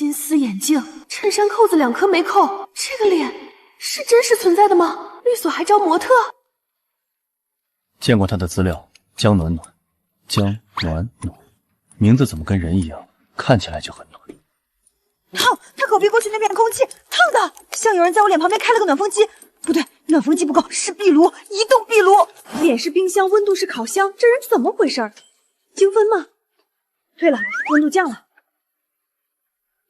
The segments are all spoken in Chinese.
金丝眼镜，衬衫扣子2颗没扣，这个脸是真实存在的吗？律所还招模特？见过他的资料，江暖暖，江暖暖，名字怎么跟人一样，看起来就很暖。烫！他口鼻过去那片空气，烫的，像有人在我脸旁边开了个暖风机。不对，暖风机不够，是壁炉，移动壁炉。脸是冰箱，温度是烤箱，这人怎么回事？精分吗？对了，温度降了，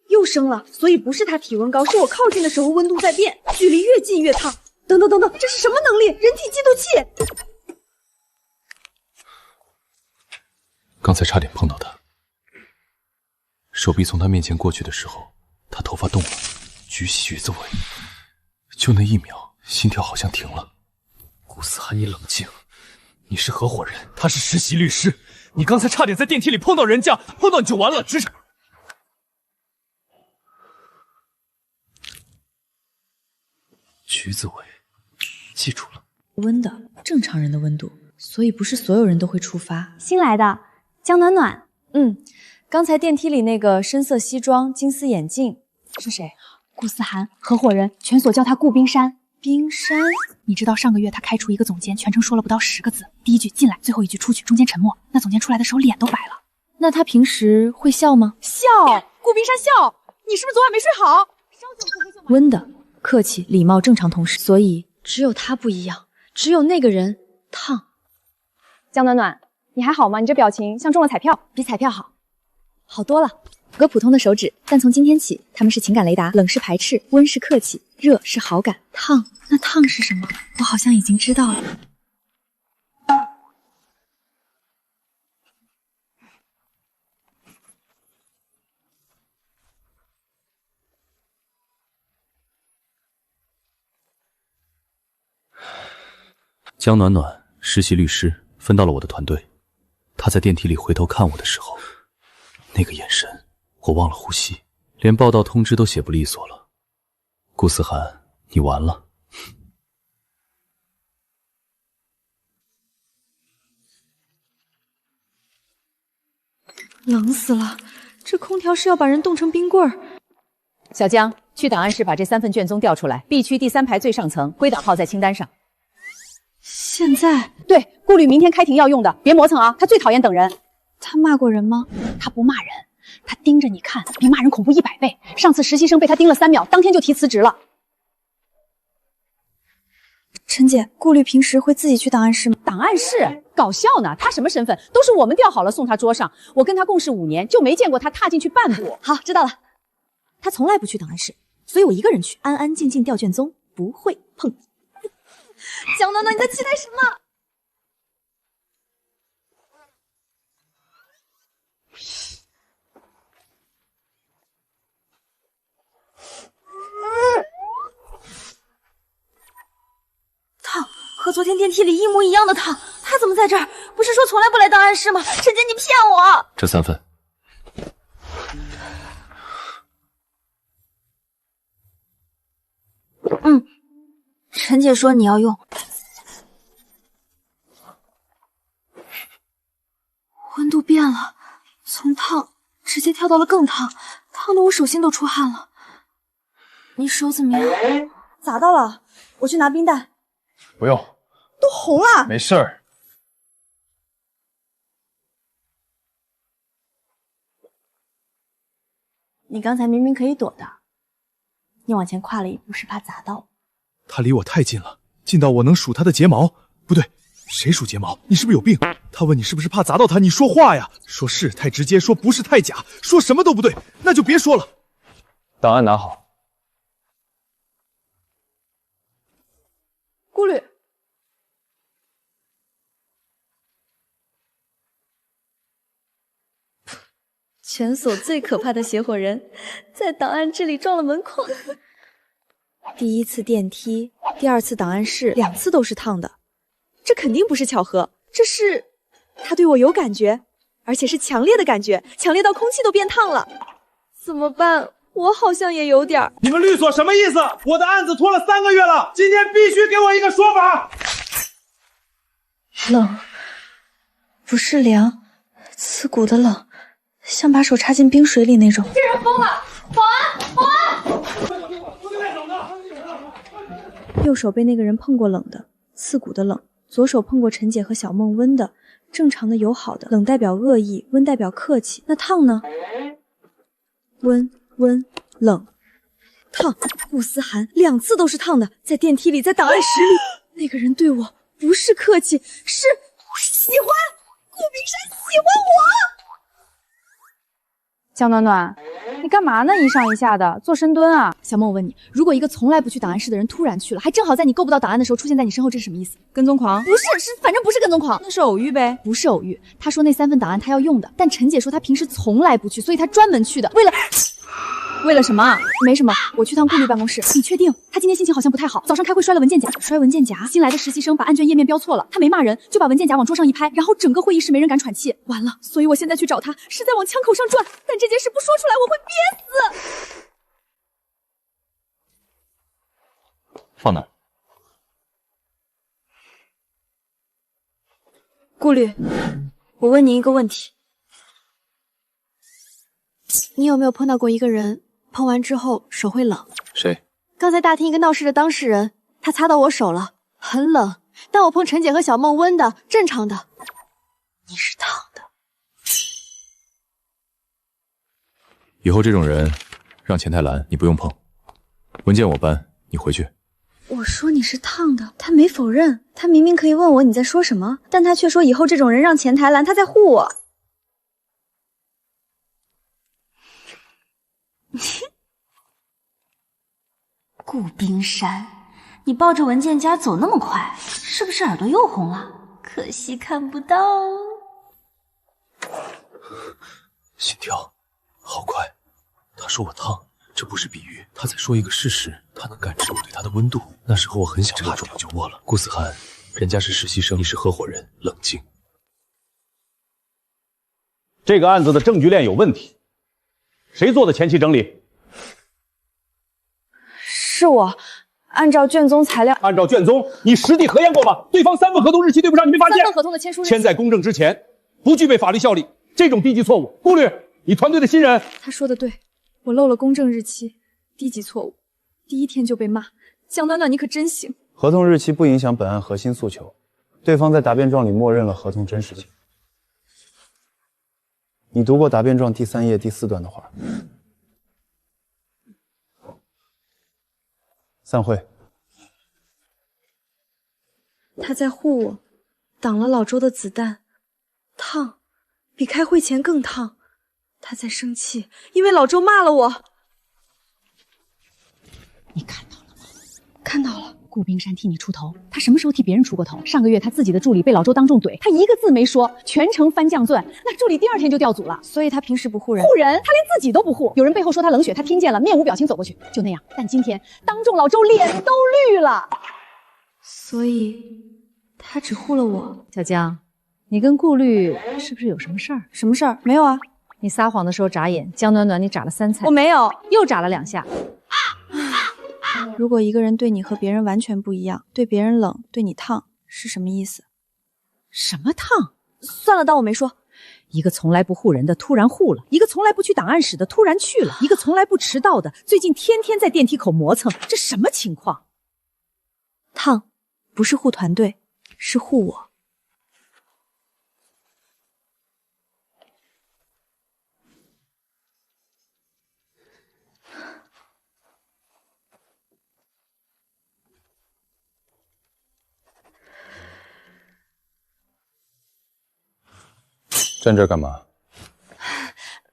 又升了，所以不是他体温高，是我靠近的时候温度在变，距离越近越烫。等等等等，这是什么能力？人体激动器！刚才差点碰到他，手臂从他面前过去的时候，他头发动了，举起橘子尾，就那1秒，心跳好像停了。顾思涵，你冷静，你是合伙人，他是实习律师，你刚才差点在电梯里碰到人家，碰到你就完了，职场。橘子尾，记住了。温的，正常人的温度，所以不是所有人都会触发。新来的江暖暖，刚才电梯里那个深色西装、金丝眼镜是谁？顾思涵，合伙人，全所叫他顾冰山。冰山，你知道上个月他开除一个总监，全程说了不到10个字，第一句进来，最后一句出去，中间沉默。那总监出来的时候脸都白了。那他平时会笑吗？笑，顾冰山笑，你是不是昨晚没睡好？稍久不会笑吗？温的，客气、礼貌、正常同事，所以只有他不一样，只有那个人烫。江暖暖，你还好吗？你这表情像中了彩票，比彩票好，好多了。个普通的手指，但从今天起，他们是情感雷达，冷是排斥，温是客气，热是好感，烫，那烫是什么？我好像已经知道了。江暖暖，实习律师，分到了我的团队。他在电梯里回头看我的时候，那个眼神，我忘了呼吸，连报道通知都写不利索了。顾思涵，你完了。冷死了，这空调是要把人冻成冰棍儿。小江，去档案室把这3份卷宗调出来 ，B 区第3排最上层，归档号在清单上。现在对，顾律明天开庭要用的，别磨蹭啊，他最讨厌等人。他骂过人吗？他不骂人，他盯着你看，比骂人恐怖100倍。上次实习生被他盯了3秒，当天就提辞职了。陈姐，顾律平时会自己去档案室吗？档案室？搞笑呢，他什么身份？都是我们调好了送他桌上。我跟他共事5年，就没见过他踏进去半步。好，知道了。他从来不去档案室，所以我一个人去，安安静静调卷宗，不会碰。江暖暖，你在期待什么？烫，和昨天电梯里一模一样的烫，他怎么在这儿？不是说从来不来档案室吗？陈姐，你骗我！这3份。陈姐说你要用。温度变了，从烫直接跳到了更烫，烫得我手心都出汗了。你手怎么样？砸到了，我去拿冰袋。不用，都红了。没事儿。你刚才明明可以躲的，你往前跨了一步是怕砸到。他离我太近了，近到我能数他的睫毛。不对，谁数睫毛？你是不是有病？他问你是不是怕砸到他，你说话呀！说是太直接，说不是太假，说什么都不对，那就别说了。档案拿好。顾律，全所最可怕的协伙人，在档案这里撞了门框。第一次电梯，第2次档案室，2次都是烫的，这肯定不是巧合，这是他对我有感觉，而且是强烈的感觉，强烈到空气都变烫了。怎么办？我好像也有点。你们律所什么意思？我的案子拖了3个月了，今天必须给我一个说法。冷，不是凉，刺骨的冷，像把手插进冰水里那种。这人疯了！右手被那个人碰过冷的，刺骨的冷；左手碰过陈姐和小梦温的，正常的友好的。冷代表恶意，温代表客气。那烫呢？温冷烫，顾思涵2次都是烫的，在电梯里，在档案室里，那个人对我不是客气，是喜欢。顾冰山喜欢我。江暖暖，你干嘛呢？一上一下的，做深蹲啊！小梦，我问你，如果一个从来不去档案室的人突然去了，还正好在你够不到档案的时候出现在你身后，这是什么意思？跟踪狂？不是，反正不是跟踪狂，那是偶遇呗。不是偶遇，他说那3份档案他要用的，但陈姐说他平时从来不去，所以他专门去的，为了什么？没什么，我去趟顾律办公室。你确定？他今天心情好像不太好，早上开会摔了文件夹。摔文件夹？新来的实习生把案卷页面标错了，他没骂人，就把文件夹往桌上一拍，然后整个会议室没人敢喘气。完了，所以我现在去找他，是在往枪口上转。但这件事不说出来，我会憋死。放哪？顾律，我问您一个问题，你有没有碰到过一个人，碰完之后手会冷？谁？刚才大厅一个闹事的当事人，他擦到我手了，很冷。但我碰陈姐和小梦温的，正常的。你是烫的。以后这种人，让前台拦，你不用碰。文件我搬，你回去。我说你是烫的，他没否认，他明明可以问我你在说什么，但他却说以后这种人让前台拦，他在护我。顾冰山，你抱着文件夹走那么快，是不是耳朵又红了？可惜看不到。心跳好快，他说我烫，这不是比喻，他在说一个事实，他能感知我对他的温度。那时候我很想握住，就握了。顾思涵，人家是实习生，你是合伙人，冷静。这个案子的证据链有问题，谁做的前期整理？是我，按照卷宗材料，按照卷宗，你实地核验过吗？对方3份合同日期对不上，你没发现？3份合同的签署日期签在公证之前，不具备法律效力，这种低级错误，顾律，你团队的新人。他说的对，我漏了公证日期，低级错误，第1天就被骂。江暖暖，你可真行。合同日期不影响本案核心诉求，对方在答辩状里默认了合同真实性。你读过答辩状第3页第4段的话。散会。他在护我，挡了老周的子弹，烫，比开会前更烫。他在生气，因为老周骂了我。你看到了吗？看到了。顾冰山替你出头，他什么时候替别人出过头？上个月他自己的助理被老周当众怼，他一个字没说，全程翻酱钻，那助理第2天就调组了。所以他平时不护人。护人，他连自己都不护。有人背后说他冷血，他听见了，面无表情走过去，就那样。但今天当众老周脸都绿了。所以他只护了我。小江，你跟顾律是不是有什么事儿？什么事儿？没有啊。你撒谎的时候眨眼，江暖暖你眨了3次。我没有，又眨了2下。如果一个人对你和别人完全不一样，对别人冷，对你烫，是什么意思？什么烫？算了，当我没说。一个从来不护人的突然护了，一个从来不去档案室的突然去了，一个从来不迟到的最近天天在电梯口磨蹭，这什么情况？烫，不是护团队，是护我。站这儿干嘛？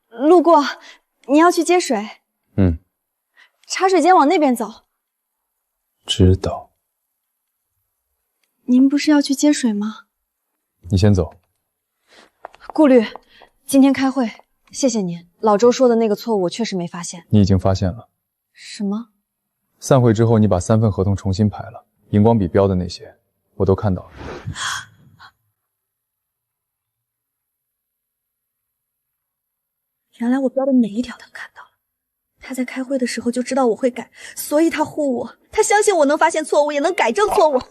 路过，你要去接水。茶水间往那边走。知道。您不是要去接水吗？你先走。顾律，今天开会，谢谢您。老周说的那个错误，我确实没发现。你已经发现了。什么？散会之后，你把3份合同重新排了，荧光笔标的那些，我都看到了。原来我标的每一条他看到了。他在开会的时候就知道我会改，所以他护我。他相信我能发现错误，也能改正错误。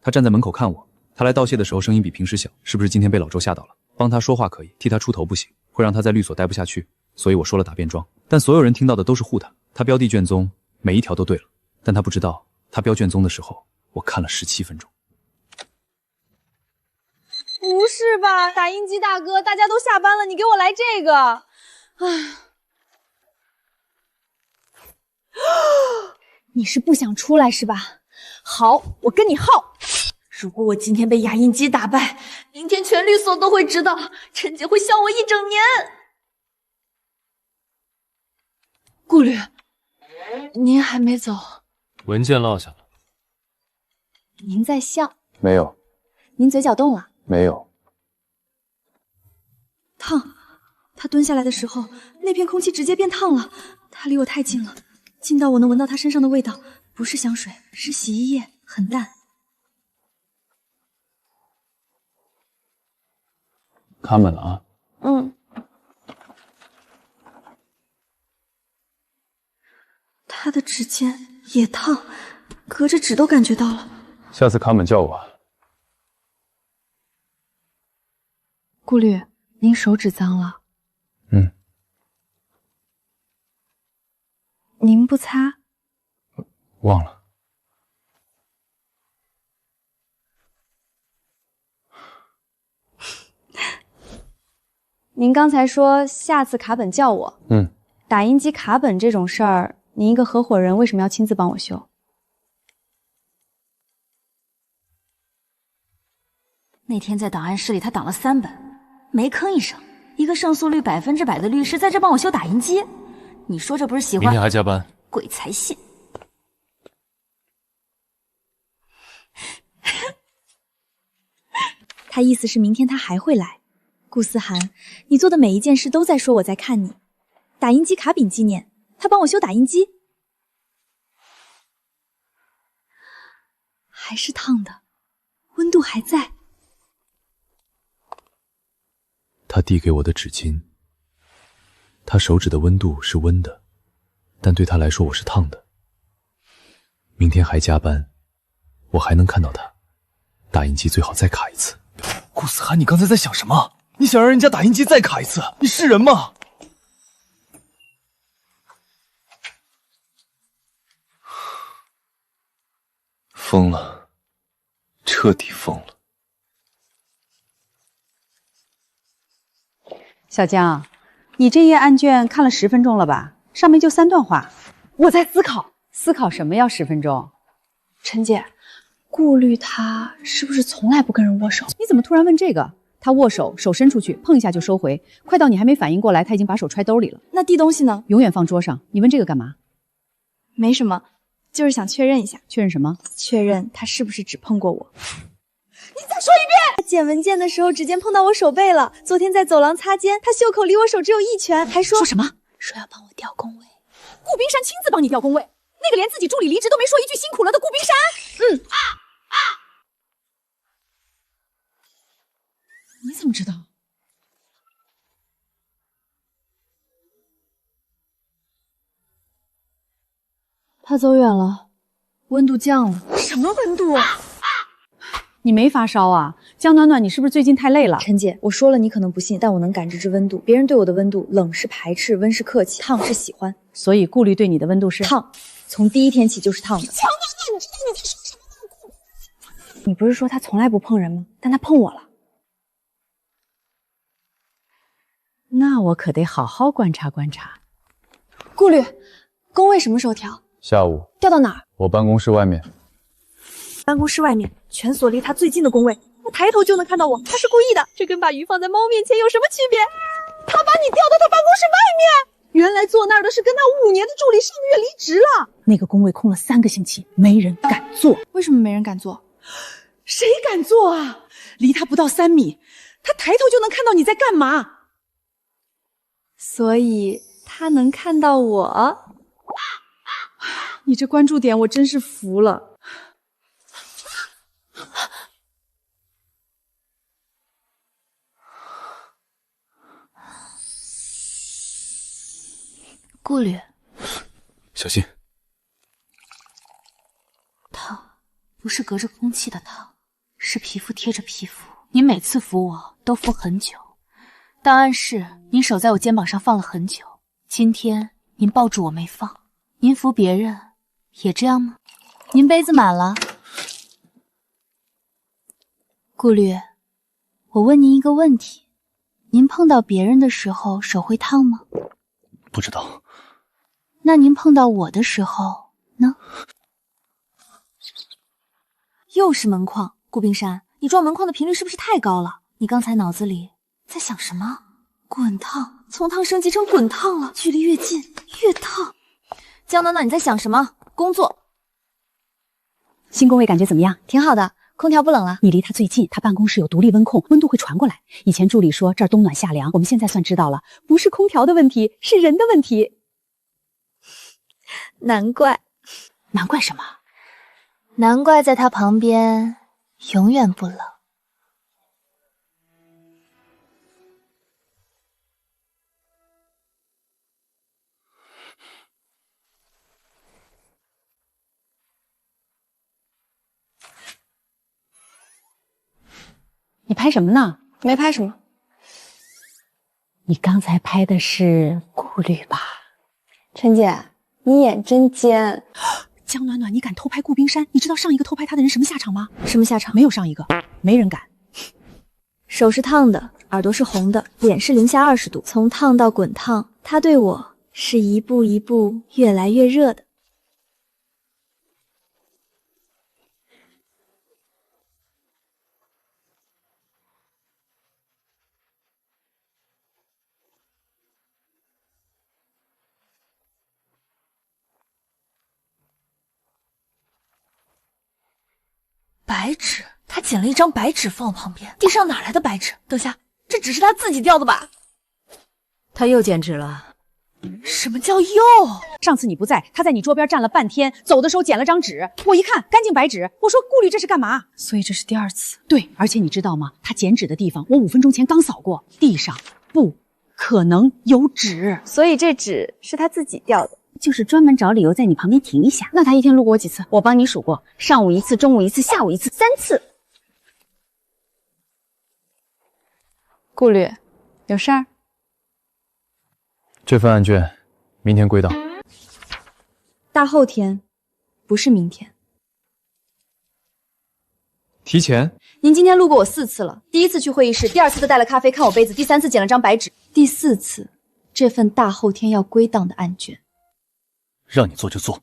他站在门口看我，他来道谢的时候声音比平时小，是不是今天被老周吓到了？帮他说话可以，替他出头不行。会让他在律所待不下去，所以我说了打便装。但所有人听到的都是护他，他标地卷宗每一条都对了，但他不知道，他标卷宗的时候，我看了17分钟。不是吧，打印机大哥，大家都下班了，你给我来这个，唉。你是不想出来是吧？好，我跟你耗。如果我今天被压印机打败，明天全律所都会知道，陈姐会笑我一整年。顾律，您还没走？文件落下了。您在笑？没有。您嘴角动了？没有。烫！他蹲下来的时候，那片空气直接变烫了。他离我太近了，近到我能闻到他身上的味道，不是香水，是洗衣液，很淡。卡门了啊。嗯。他的指尖也烫，隔着纸都感觉到了。下次卡门叫我。顾律，您手指脏了。嗯。您不擦？忘了。您刚才说下次卡本叫我。嗯。打印机卡本这种事儿，您一个合伙人为什么要亲自帮我修？那天在档案室里，他挡了3本，没吭一声。一个上诉率100%的律师在这帮我修打印机，你说这不是喜欢？明天还加班？鬼才信！他意思是明天他还会来。顾思涵，你做的每一件事都在说我在看你。打印机卡饼纪念，他帮我修打印机，还是烫的，温度还在。他递给我的纸巾，他手指的温度是温的，但对他来说我是烫的。明天还加班，我还能看到他。打印机最好再卡一次。顾思涵，你刚才在想什么？你想让人家打印机再卡一次？你是人吗？疯了，彻底疯了。小江，你这页案卷看了10分钟了吧？上面就3段话。我在思考，思考什么要10分钟？陈姐，顾律他是不是从来不跟人握手？你怎么突然问这个？他握手，手伸出去，碰一下就收回，快到你还没反应过来，他已经把手揣兜里了。那递东西呢？永远放桌上。你问这个干嘛？没什么，就是想确认一下。确认什么？确认他是不是只碰过我。你再说一遍！他捡文件的时候指尖碰到我手背了。昨天在走廊擦肩，他袖口离我手只有1拳，还说什么？说要帮我调工位。顾冰山亲自帮你调工位，那个连自己助理离职都没说一句辛苦了的顾冰山。你怎么知道？他走远了，温度降了。什么温度？你没发烧啊？江暖暖，你是不是最近太累了？陈姐，我说了你可能不信，但我能感知这温度。别人对我的温度，冷是排斥，温是客气，烫是喜欢。所以顾虑对你的温度是烫，从第一天起就是烫的。江暖暖，你知道你在说什么吗？你不是说他从来不碰人吗？但他碰我了。那我可得好好观察观察。顾律，工位什么时候调？下午。调到哪儿？我办公室外面。办公室外面，全所离他最近的工位，我抬头就能看到我。他是故意的，这跟把鱼放在猫面前有什么区别？他把你调到他办公室外面，原来坐那儿的是跟他5年的助理，上个月离职了。那个工位空了3个星期，没人敢坐。为什么没人敢坐？谁敢坐啊？离他不到3米，他抬头就能看到你在干嘛。所以他能看到我。你这关注点我真是服了。顾律，小心。烫，不是隔着空气的烫，是皮肤贴着皮肤。你每次扶我都扶很久，档案室，您手在我肩膀上放了很久，今天您抱住我没放，您扶别人也这样吗？您杯子满了。顾虑，我问您一个问题，您碰到别人的时候手会烫吗？不知道。那您碰到我的时候呢？又是门框，顾冰山，你撞门框的频率是不是太高了？你刚才脑子里在想什么？滚烫，从烫升级成滚烫了，距离越近越烫。江暖暖，你在想什么？工作。新工位感觉怎么样？挺好的，空调不冷了。你离他最近，他办公室有独立温控，温度会传过来。以前助理说这儿冬暖夏凉，我们现在算知道了，不是空调的问题，是人的问题。难怪什么？难怪在他旁边永远不冷。你拍什么呢？没拍什么。你刚才拍的是顾虑吧？陈姐，你眼真尖。江暖暖，你敢偷拍顾冰山？你知道上一个偷拍他的人什么下场吗？什么下场？没有上一个，没人敢。手是烫的，耳朵是红的，脸是零下20度，从烫到滚烫，他对我是一步一步越来越热的。白纸，他捡了一张白纸放我旁边，地上哪来的白纸？等下，这纸是他自己掉的吧？他又剪纸了。什么叫又？上次你不在，他在你桌边站了半天，走的时候捡了张纸，我一看干净白纸，我说顾虑这是干嘛？所以这是第二次。对，而且你知道吗？他捡纸的地方，我5分钟前刚扫过，地上不可能有纸，所以这纸是他自己掉的。就是专门找理由在你旁边停一下。那他一天路过我几次？我帮你数过，上午1次，中午1次，下午1次，3次。顾虑，有事儿？这份案卷明天归档。大后天，不是明天。提前？您今天路过我4次了，第1次去会议室，第2次他带了咖啡看我杯子，第3次捡了张白纸，第4次，这份大后天要归档的案卷。让你做就做。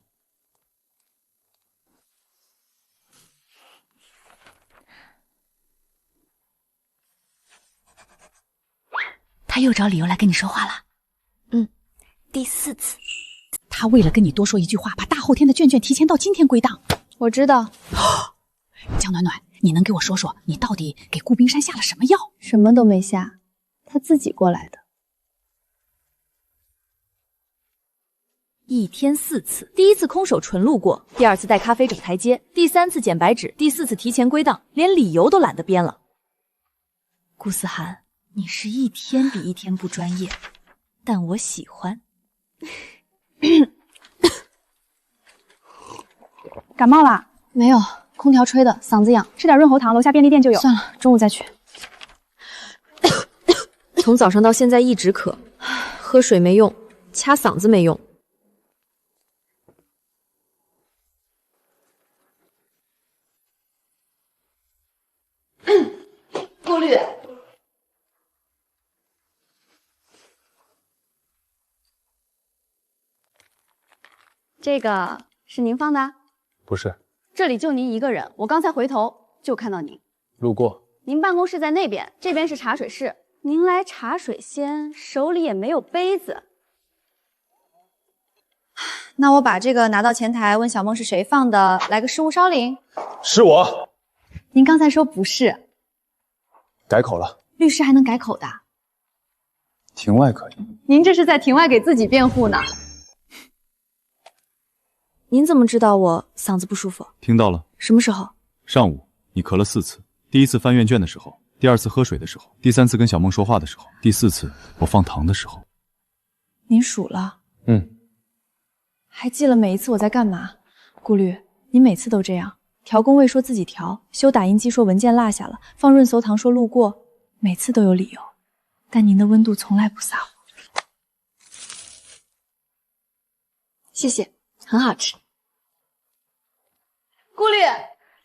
他又找理由来跟你说话了。第4次。他为了跟你多说一句话，把大后天的卷提前到今天归档。我知道。江暖暖，你能给我说说，你到底给顾冰山下了什么药？什么都没下，他自己过来的。1天4次，第1次空手纯路过，第2次带咖啡整台阶，第3次捡白纸，第4次提前归档，连理由都懒得编了。顾思涵，你是一天比一天不专业，但我喜欢。感冒啦？没有，空调吹的，嗓子痒。吃点润喉糖，楼下便利店就有。算了，中午再去。从早上到现在一直渴，喝水没用，掐嗓子没用。顾虑，这个是您放的？不是，这里就您一个人，我刚才回头就看到您。路过。您办公室在那边，这边是茶水室。您来茶水先，手里也没有杯子。那我把这个拿到前台，问小梦是谁放的，来个失物烧零。是我。您刚才说不是。改口了。律师还能改口的？庭外可以。您这是在庭外给自己辩护呢。您怎么知道我嗓子不舒服？听到了。什么时候？上午你咳了4次，第1次翻阅卷的时候，第2次喝水的时候，第3次跟小梦说话的时候，第4次我放糖的时候。您数了？还记了每一次我在干嘛？顾虑，您每次都这样。调工位说自己调，修打印机说文件落下了，放润喉糖说路过，每次都有理由。但您的温度从来不撒谎。谢谢，很好吃。顾虑，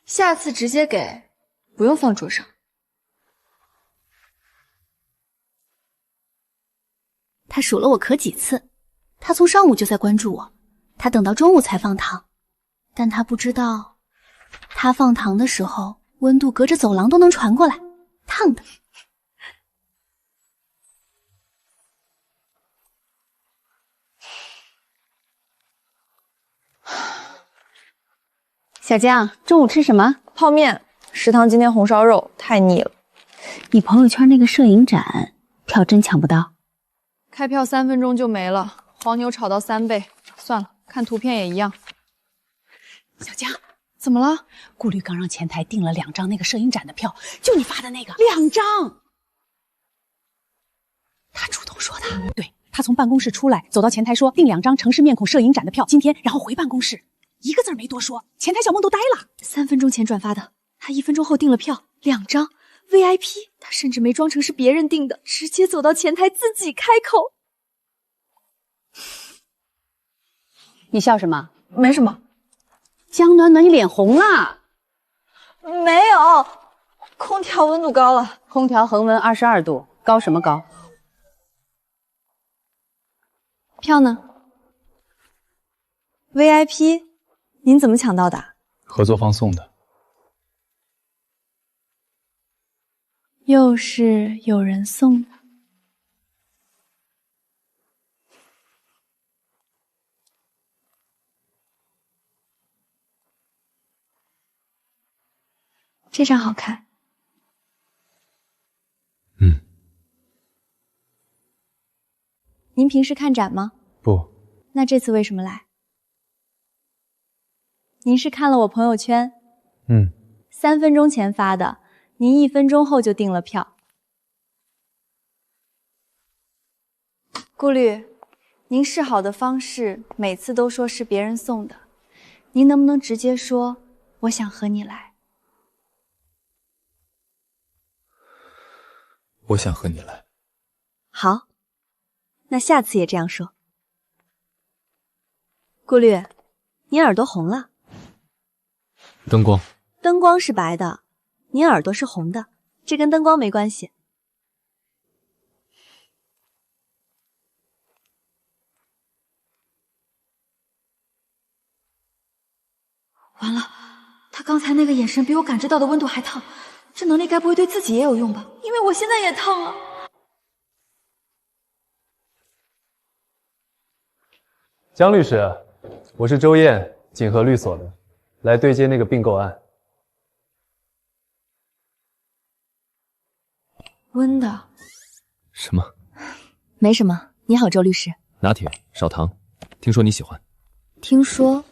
下次直接给，不用放桌上。他数了我可几次，他从上午就在关注我，他等到中午才放糖，但他不知道，他放糖的时候温度隔着走廊都能传过来，烫的。小江，中午吃什么？泡面。食堂今天红烧肉太腻了。你朋友圈那个摄影展票真抢不到？开票3分钟就没了，黄牛炒到3倍。算了，看图片也一样。小江，怎么了？顾虑刚让前台订了2张那个摄影展的票，就你发的那个2张。他主动说的。对，他从办公室出来，走到前台说订2张城市面孔摄影展的票，今天，然后回办公室。一个字没多说，前台小梦都呆了。3分钟前转发的，他1分钟后订了票，2张 VIP， 他甚至没装成是别人订的，直接走到前台自己开口。你笑什么？没什么。江暖暖，你脸红了？没有，空调温度高了。空调恒温22度，高什么高？票呢 ？VIP。您怎么抢到的？合作方送的。又是有人送的。这张好看。您平时看展吗？不。那这次为什么来？您是看了我朋友圈？3分钟前发的，您1分钟后就订了票。顾虑，您示好的方式每次都说是别人送的，您能不能直接说我想和你来？我想和你来。好，那下次也这样说。顾虑，您耳朵红了。灯光，灯光是白的，您耳朵是红的，这跟灯光没关系。完了，他刚才那个眼神比我感知到的温度还烫，这能力该不会对自己也有用吧？因为我现在也烫了。江律师，我是周燕，锦和律所的，来对接那个并购案。温的。什么？没什么。你好，周律师。拿铁少糖，听说你喜欢。听说？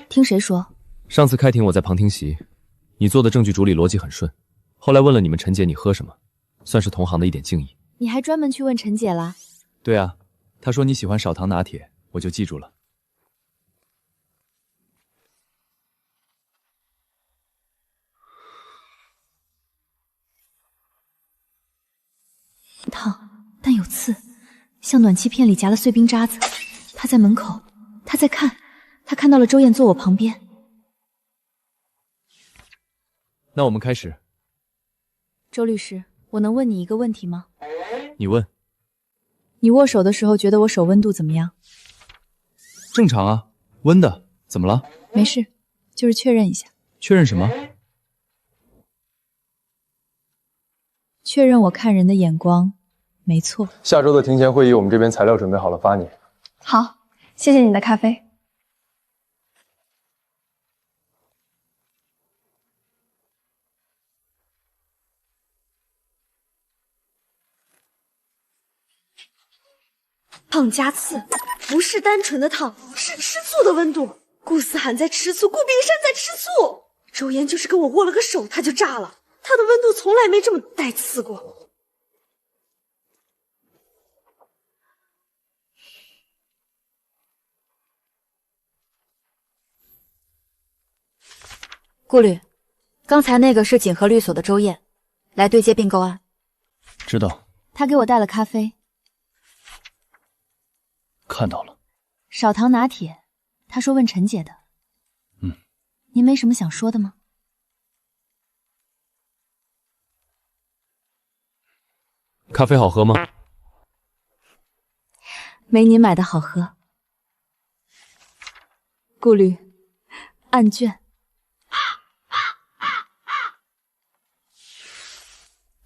听谁说？上次开庭我在旁听席，你做的证据主理逻辑很顺。后来问了你们陈姐你喝什么，算是同行的一点敬意。你还专门去问陈姐啦？对啊，她说你喜欢少糖拿铁，我就记住了。烫，但有刺，像暖气片里夹了碎冰渣子。他在门口，他在看，他看到了周燕坐我旁边。那我们开始。周律师，我能问你一个问题吗？你问。你握手的时候觉得我手温度怎么样？正常啊，温的，怎么了？没事，就是确认一下。确认什么？确认我看人的眼光没错。下周的庭前会议，我们这边材料准备好了发你。好，谢谢你的咖啡。烫加刺，不是单纯的烫，是吃醋的温度。顾思涵在吃醋，顾冰山在吃醋。周岩就是跟我握了个手，他就炸了。他的温度从来没这么带刺过。顾虑，刚才那个是锦和律所的周燕，来对接并购案。知道，他给我带了咖啡，看到了。少糖拿铁。他说问陈姐的。您没什么想说的吗？咖啡好喝吗？没您买的好喝。顾虑，案卷。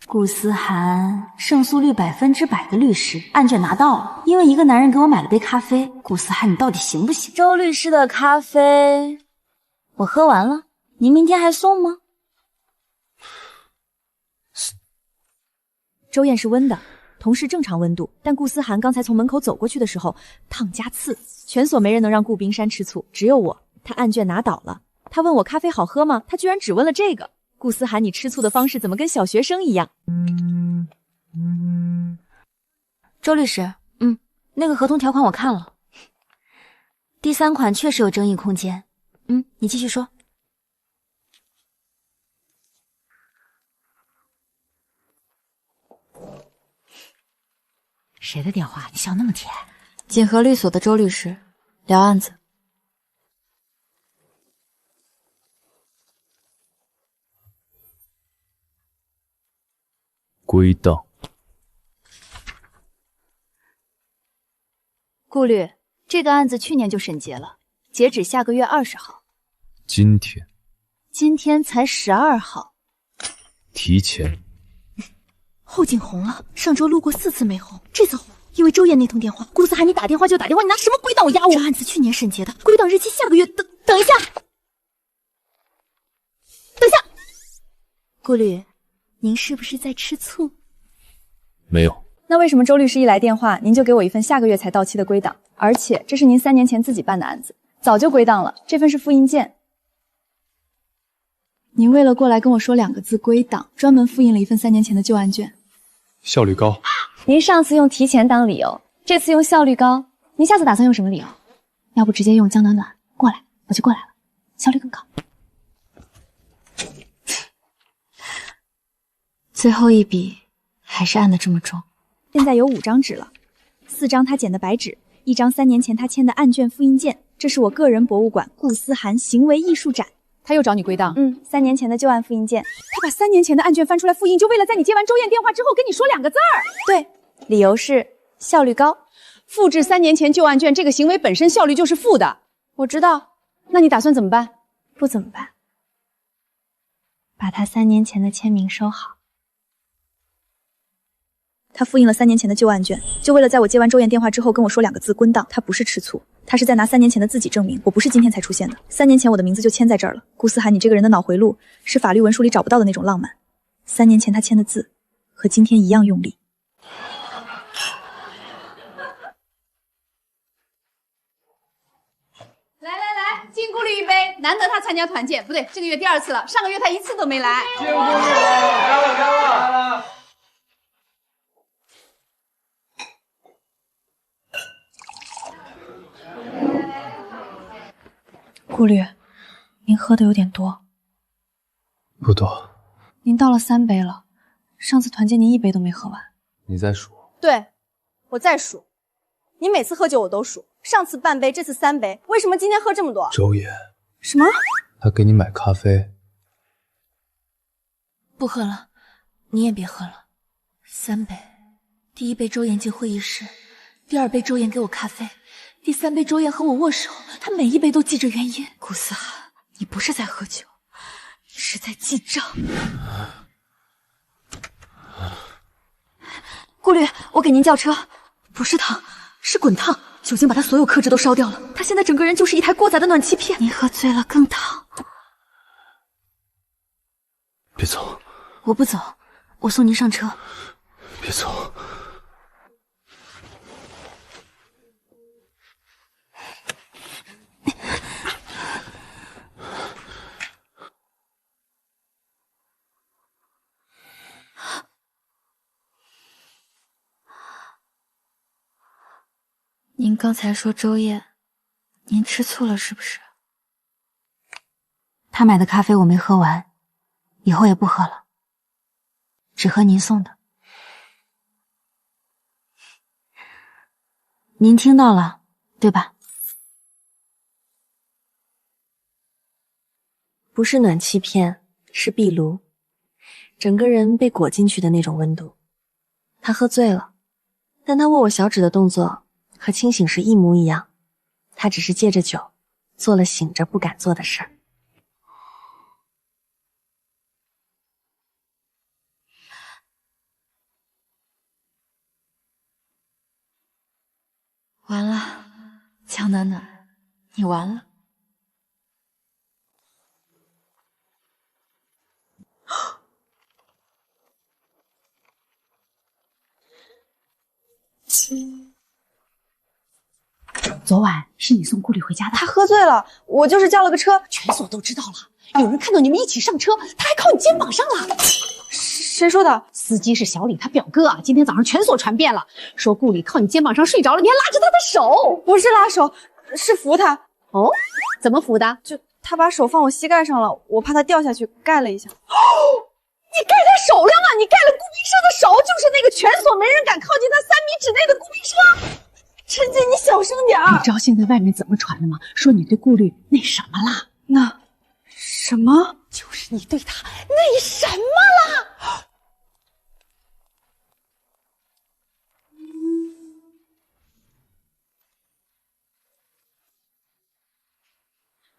顾思涵，胜诉率100%的律师，案卷拿到了。因为一个男人给我买了杯咖啡，顾思涵，你到底行不行？周律师的咖啡我喝完了，您明天还送吗？周燕是温的，同是正常温度，但顾思涵刚才从门口走过去的时候，烫加刺。全所没人能让顾冰山吃醋，只有我。他案卷拿倒了，他问我咖啡好喝吗？他居然只问了这个。顾思涵，你吃醋的方式怎么跟小学生一样？周律师，那个合同条款我看了，第3款确实有争议空间。你继续说。谁的电话？你笑那么甜？锦和律所的周律师，聊案子。归档。顾虑，这个案子去年就审结了，截止下个月20号。今天才12号，提前。后颈红了，上周路过4次没红，这次红，因为周燕那通电话。顾思涵，你打电话就打电话，你拿什么归档我压我？这案子去年审结的，归档日期下个月。等一下，顾虑，您是不是在吃醋？没有。那为什么周律师一来电话，您就给我一份下个月才到期的归档？而且这是您3年前自己办的案子，早就归档了。这份是复印件。您为了过来跟我说2个字归档，专门复印了一份3年前的旧案卷。效率高。您上次用提前当理由，这次用效率高，您下次打算用什么理由？要不直接用江暖暖过来，我就过来了，效率更高。最后一笔还是按得这么重。现在有5张纸了，4张他剪的白纸，1张3年前他签的案卷复印件。这是我个人博物馆顾思涵行为艺术展。他又找你归档？3年前的旧案复印件。他把3年前的案卷翻出来复印，就为了在你接完周燕电话之后跟你说2个字儿。对，理由是效率高。复制3年前旧案卷，这个行为本身效率就是负的。我知道。那你打算怎么办？不怎么办，把他3年前的签名收好。他复印了3年前的旧案卷，就为了在我接完周燕电话之后跟我说2个字归档。他不是吃醋，他是在拿3年前的自己证明我不是今天才出现的。3年前我的名字就签在这儿了。顾思涵，你这个人的脑回路是法律文书里找不到的那种浪漫。3年前他签的字和今天一样用力。来，敬顾虑一杯，难得他参加团建，不对，这个月第2次了，上个月他1次都没来。敬顾虑，干了。顾虑，您喝的有点多。不多。您倒了3杯了，上次团建您1杯都没喝完。你在数？对，我在数。你每次喝酒我都数，上次半杯，这次3杯，为什么今天喝这么多？周燕。什么？他给你买咖啡。不喝了，你也别喝了。3杯，第1杯周燕进会议室，第2杯周燕给我咖啡，第3杯周燕和我握手，她每1杯都记着原因。顾思涵，你不是在喝酒，你是在记账。顾虑，我给您叫车。不是烫，是滚烫，酒精把他所有克制都烧掉了，他现在整个人就是一台过载的暖气片。你喝醉了更烫。别走。我不走，我送您上车。别走。您刚才说周燕，您吃醋了是不是？他买的咖啡我没喝完，以后也不喝了，只喝您送的。您听到了，对吧？不是暖气片，是壁炉，整个人被裹进去的那种温度。他喝醉了，但他握我小指的动作和清醒时一模一样。他只是借着酒做了醒着不敢做的事儿。完了，江暖暖，你完了。昨晚是你送顾里回家的，他喝醉了，我就是叫了个车，全所都知道了。有人看到你们一起上车，他还靠你肩膀上了。谁说的？司机是小李他表哥啊，今天早上全所传遍了，说顾里靠你肩膀上睡着了，你还拉着他的手。不是拉手，是扶他。哦，怎么扶的？就他把手放我膝盖上了，我怕他掉下去，盖了一下。哦，你盖他手上了？你盖了顾冰奢的手，就是那个全所没人敢靠近他3米之内的顾冰奢。陈姐，你小声点儿。你知道现在外面怎么传的吗？说你对顾虑那什么了？那什么？就是你对他那什么了？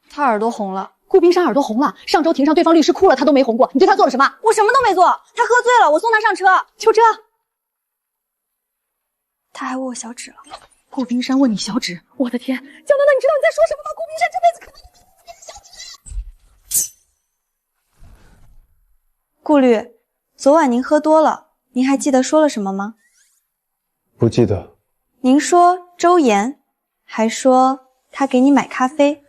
他耳朵红了。顾冰山耳朵红了，上周庭上对方律师哭了，他都没红过。你对他做了什么？我什么都没做，他喝醉了，我送他上车。就这？他还握我小指了。顾冰山握你小指，我的天！江暖暖，你知道你在说什么吗？顾冰山这辈子可能都没握你的小指。顾虑，昨晚您喝多了，您还记得说了什么吗？不记得。您说周岩，还说他给你买咖啡，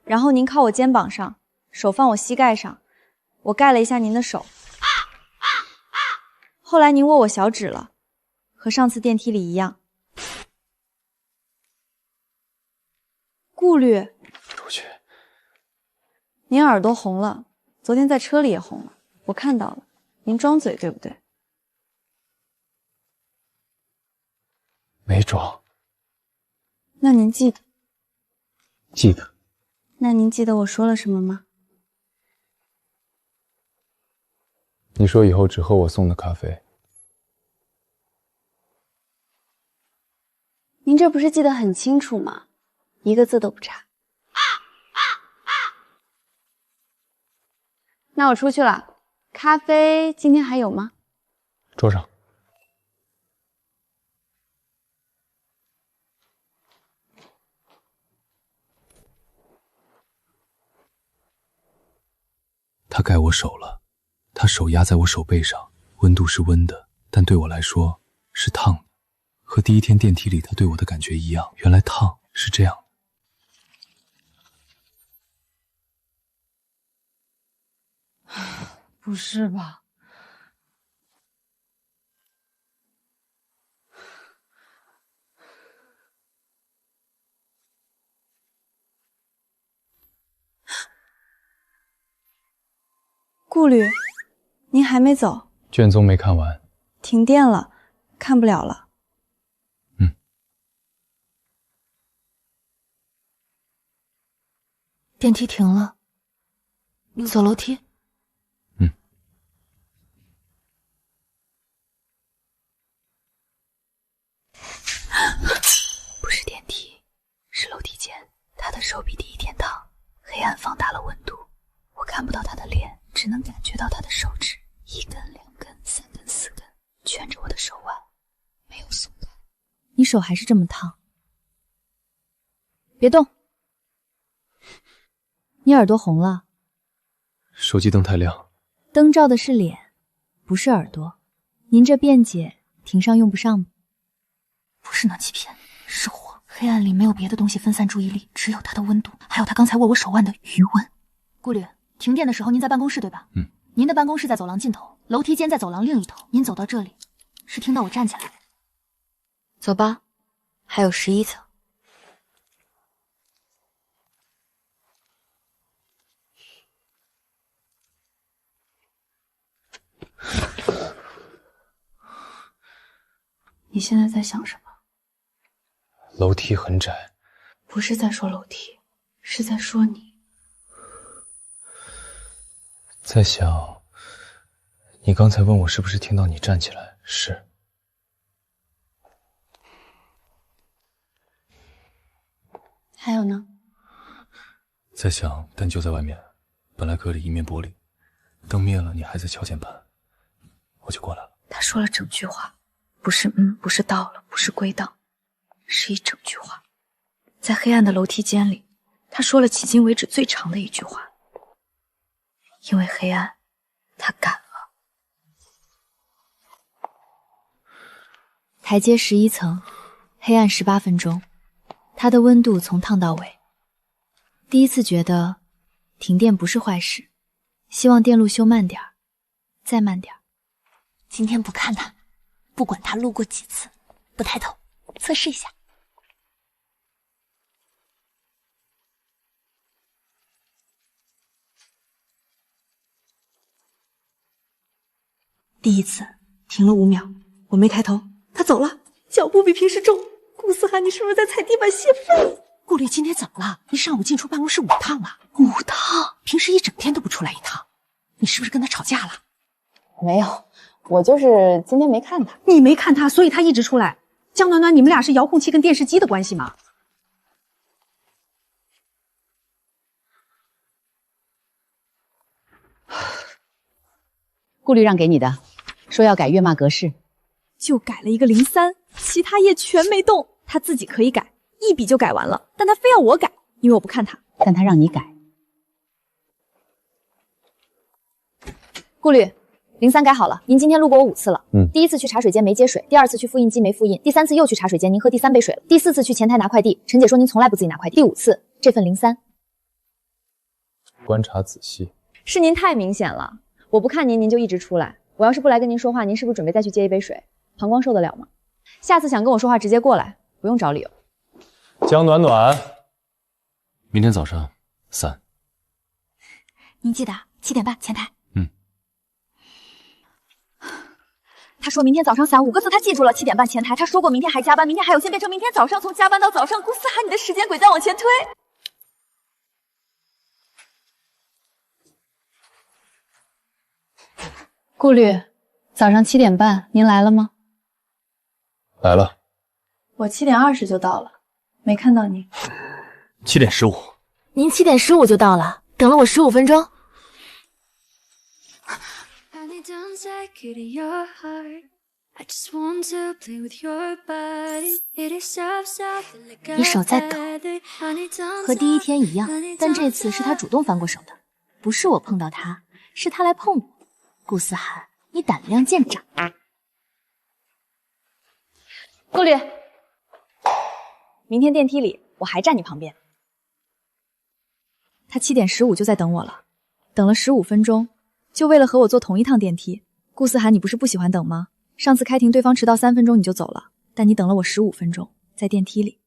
然后您靠我肩膀上，手放我膝盖上，我盖了一下您的手。后来您握我小指了，和上次电梯里一样。顾虑，出去。您耳朵红了，昨天在车里也红了，我看到了。您装嘴对不对？没装。那您记得？记得。那您记得我说了什么吗？你说以后只喝我送的咖啡。您这不是记得很清楚吗？一个字都不差。那我出去了，咖啡今天还有吗？桌上。他盖我手了，他手压在我手背上，温度是温的，但对我来说是烫的，和第一天电梯里他对我的感觉一样。原来烫是这样的。不是吧？顾虑，您还没走？卷宗没看完。停电了，看不了了。电梯停了，走楼梯。不是电梯，是楼梯间。他的手比第一天烫，黑暗放大了温度，我看不到他的脸，只能感觉到他的手指，1根、2根、3根、4根，圈着我的手腕，没有松开。你手还是这么烫，别动。你耳朵红了，手机灯太亮，灯照的是脸，不是耳朵。您这辩解，庭上用不上吗？不是暖气片，是火。黑暗里没有别的东西分散注意力，只有它的温度，还有他刚才握我手腕的余温。顾虑，停电的时候您在办公室对吧？您的办公室在走廊尽头，楼梯间在走廊另一头。您走到这里，是听到我站起来。走吧，还有11层。你现在在想什么？梯很窄。不是在说楼梯，是在说你。在想，你刚才问我是不是听到你站起来？是。还有呢？在想，但就在外面，本来隔里一面玻璃，灯灭了，你还在敲键盘，我就过来了。他说了整句话，不是不是到了，不是归档，是一整句话。在黑暗的楼梯间里，他说了迄今为止最长的一句话。因为黑暗，他赶了。台阶11层，黑暗18分钟，它的温度从烫到尾。第一次觉得停电不是坏事，希望电路修慢点儿，再慢点儿。今天不看他，不管他路过几次，不抬头，测试一下。第一次停了5秒，我没抬头，他走了，脚步比平时重。顾思涵，你是不是在踩地板泄愤？顾丽今天怎么了？一上午进出办公室5趟了，5趟，平时一整天都不出来1趟，你是不是跟他吵架了？没有，我就是今天没看他。你没看他，所以他一直出来。江暖暖，你们俩是遥控器跟电视机的关系吗？顾律让给你的，说要改阅骂格式，就改了一个03，其他页全没动。他自己可以改，一笔就改完了，但他非要我改，因为我不看他。但他让你改。顾律，03改好了，您今天路过我5次了。第一次去茶水间没接水，第2次去复印机没复印，第3次又去茶水间，您喝第3杯水了，第4次去前台拿快递，陈姐说您从来不自己拿快递，第5次这份03。观察仔细，是您太明显了，我不看您，您就一直出来。我要是不来跟您说话，您是不是准备再去接一杯水？膀胱受得了吗？下次想跟我说话直接过来，不用找理由。江暖暖，明天早上3。您记得7点半前台。他说明天早上3 5个字，他记住了。7点半前台，他说过明天还加班，明天还有线，变成明天早上，从加班到早上。顾思涵，你的时间轨再往前推。顾律，早上7点半您来了吗？来了。我7点20就到了，没看到你。7点15。您7点15就到了，等了我15分钟。你手在抖，和第一天一样，但这次是他主动翻过手的，不是我碰到他，是他来碰我。顾思涵，你胆量见长。顾律，明天电梯里我还站你旁边。他7点15就在等我了，等了15分钟，就为了和我坐同一趟电梯。顾思涵，你不是不喜欢等吗？上次开庭对方迟到3分钟你就走了，但你等了我15分钟，在电梯里。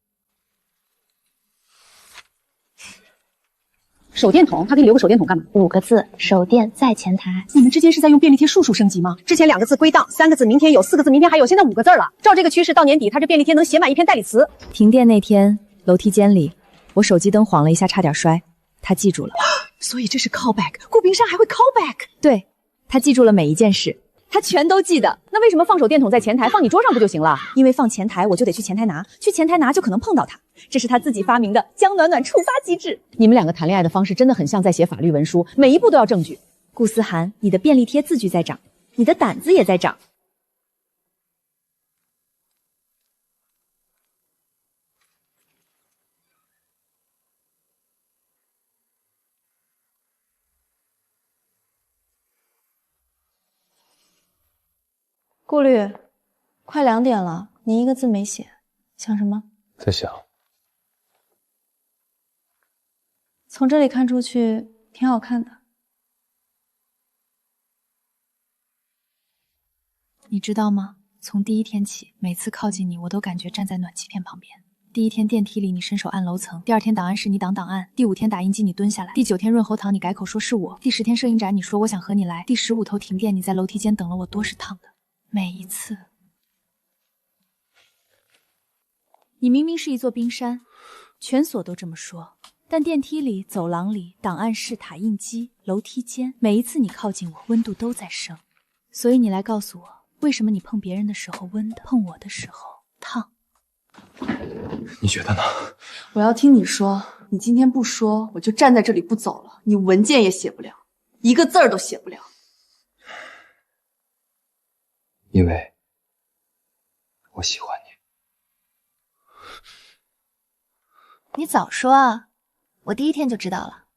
手电筒，他给你留个手电筒干嘛？5个字，手电在前台。你们之间是在用便利贴数升级吗？之前2个字归档，3个字明天有，4个字明天还有，现在5个字了。照这个趋势，到年底他这便利贴能写满一篇代理词。停电那天，楼梯间里，我手机灯晃了一下，差点摔。他记住了，所以这是 callback。顾冰山还会 callback。对，他记住了每一件事。他全都记得，那为什么放手电筒在前台，放你桌上不就行了？因为放前台，我就得去前台拿，去前台拿就可能碰到他，这是他自己发明的江暖暖触发机制。你们2个谈恋爱的方式真的很像在写法律文书，每一步都要证据。顾思涵，你的便利贴字距在涨，你的胆子也在涨。顾律，快2点了，您一个字没写，想什么？在想。从这里看出去挺好看的。你知道吗？从第1天起，每次靠近你，我都感觉站在暖气片旁边。第1天电梯里你伸手按楼层，第2天档案室你挡档案，第5天打印机你蹲下来，第9天润喉糖你改口说是我，第10天摄影展你说我想和你来，第15头停电你在楼梯间等了我多是趟的。每一次，你明明是一座冰山，全所都这么说，但电梯里、走廊里、档案室、打印机、楼梯间，每一次你靠近我，温度都在升。所以你来告诉我，为什么你碰别人的时候温的，碰我的时候烫？你觉得呢？我要听你说，你今天不说，我就站在这里不走了。你文件也写不了，一个字儿都写不了。因为我喜欢你。你早说啊！我第一天就知道了。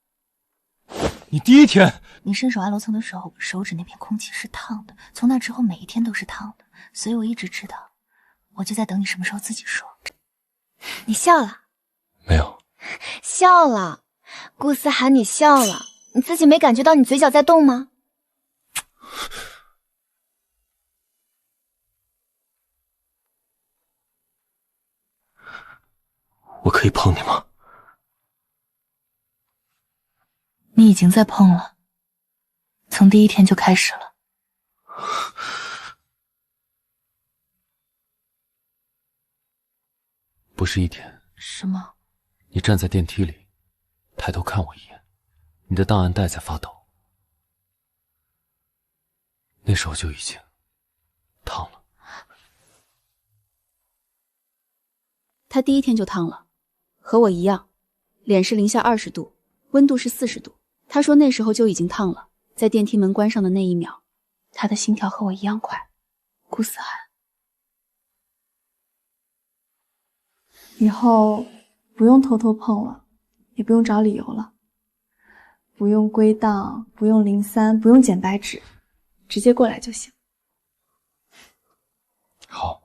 你第一天？你伸手按楼层的时候，手指那片空气是烫的，从那之后每一天都是烫的，所以我一直知道，我就在等你什么时候自己说。你笑了？没有。笑了。顾思涵，你笑了，你自己没感觉到你嘴角在动吗？我可以碰你吗？你已经在碰了，从第一天就开始了。不是一天。什么？你站在电梯里，抬头看我一眼，你的档案袋在发抖，那时候就已经烫了。他第一天就烫了，和我一样，脸是-20度，温度是40度。他说那时候就已经烫了，在电梯门关上的那一秒，他的心跳和我一样快。顾思涵，以后不用偷偷碰了，也不用找理由了，不用归档，不用03，不用剪白纸，直接过来就行。好。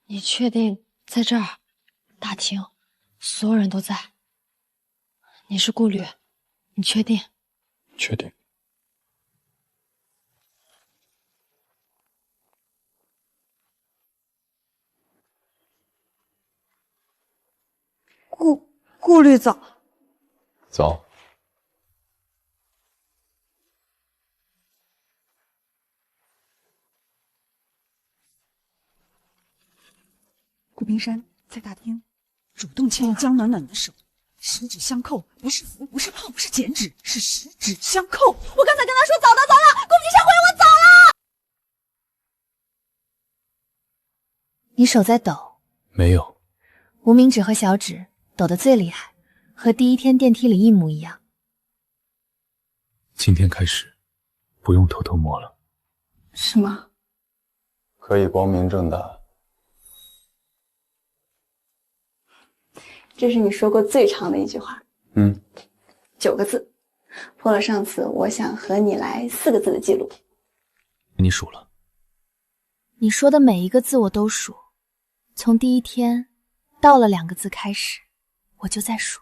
你确定在这儿？大厅，所有人都在。你是顾虑，你确定？确定。顾虑走。走。顾冰山在大厅主动牵江暖暖的手，十指相扣，不是扶，不是碰，不是剪纸，是十指相扣。我刚才跟他说走了，顾冰山回我走了。你手在抖？没有。无名指和小指抖得最厉害，和第一天电梯里一模一样。今天开始，不用偷偷摸了。是吗？可以光明正大。这是你说过最长的一句话。9个字，破了上次我想和你来4个字的记录。你数了。你说的每一个字我都数，从第一天到了2个字开始，我就在数。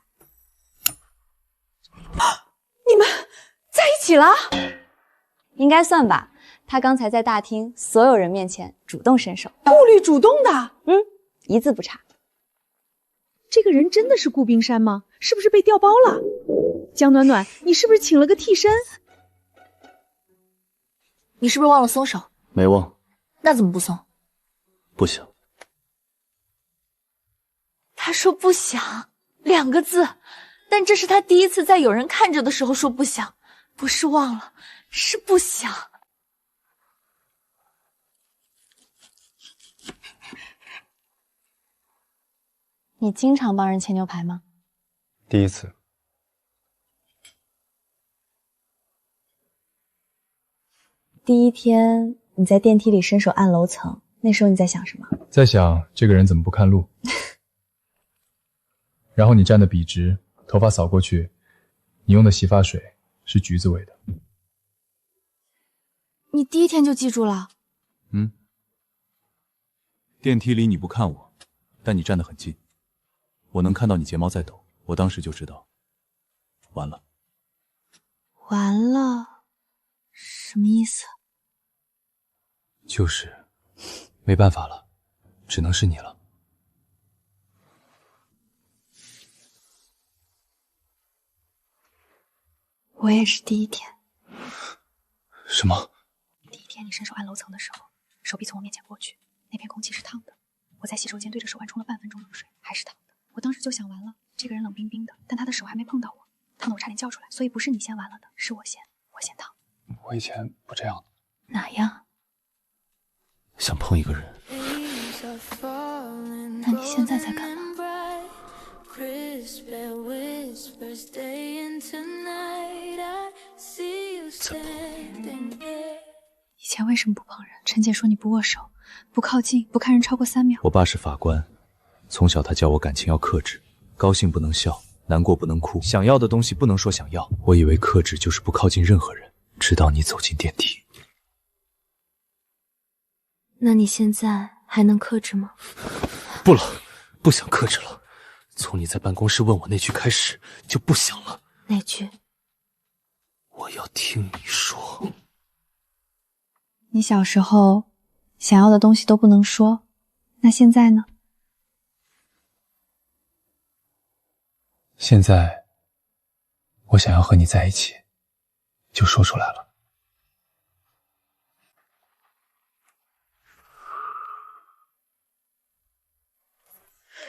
你们在一起了？应该算吧。他刚才在大厅所有人面前主动伸手，顾虑主动的，一字不差。这个人真的是顾冰山吗？是不是被调包了？江暖暖，你是不是请了个替身？你是不是忘了松手？没忘。那怎么不松？不想。他说不想2个字，但这是他第一次在有人看着的时候说不想，不是忘了，是不想。你经常帮人切牛排吗？第一次。第一天你在电梯里伸手按楼层，那时候你在想什么？在想这个人怎么不看路。然后你站得笔直，头发扫过去，你用的洗发水是橘子味的。你第一天就记住了？电梯里你不看我，但你站得很近，我能看到你睫毛在抖，我当时就知道，完了。完了，什么意思？就是，没办法了，只能是你了。我也是第一天。什么？第一天你伸手按楼层的时候，手臂从我面前过去，那片空气是烫的。我在洗手间对着手腕冲了半分钟冷水，还是烫的。我当时就想完了，这个人冷冰冰的，但他的手还没碰到我，烫得我差点叫出来。所以不是你先完了的，是我先烫。我以前不这样的。哪样？想碰一个人。那你现在在干嘛？怎么？以前为什么不碰人？陈姐说你不握手，不靠近，不看人超过3秒。我爸是法官，从小他教我感情要克制，高兴不能笑，难过不能哭，想要的东西不能说想要。我以为克制就是不靠近任何人，直到你走进电梯。那你现在还能克制吗？不了，不想克制了。从你在办公室问我那句开始，就不想了。哪句？我要听你说。你小时候想要的东西都不能说，那现在呢？现在，我想要和你在一起，就说出来了。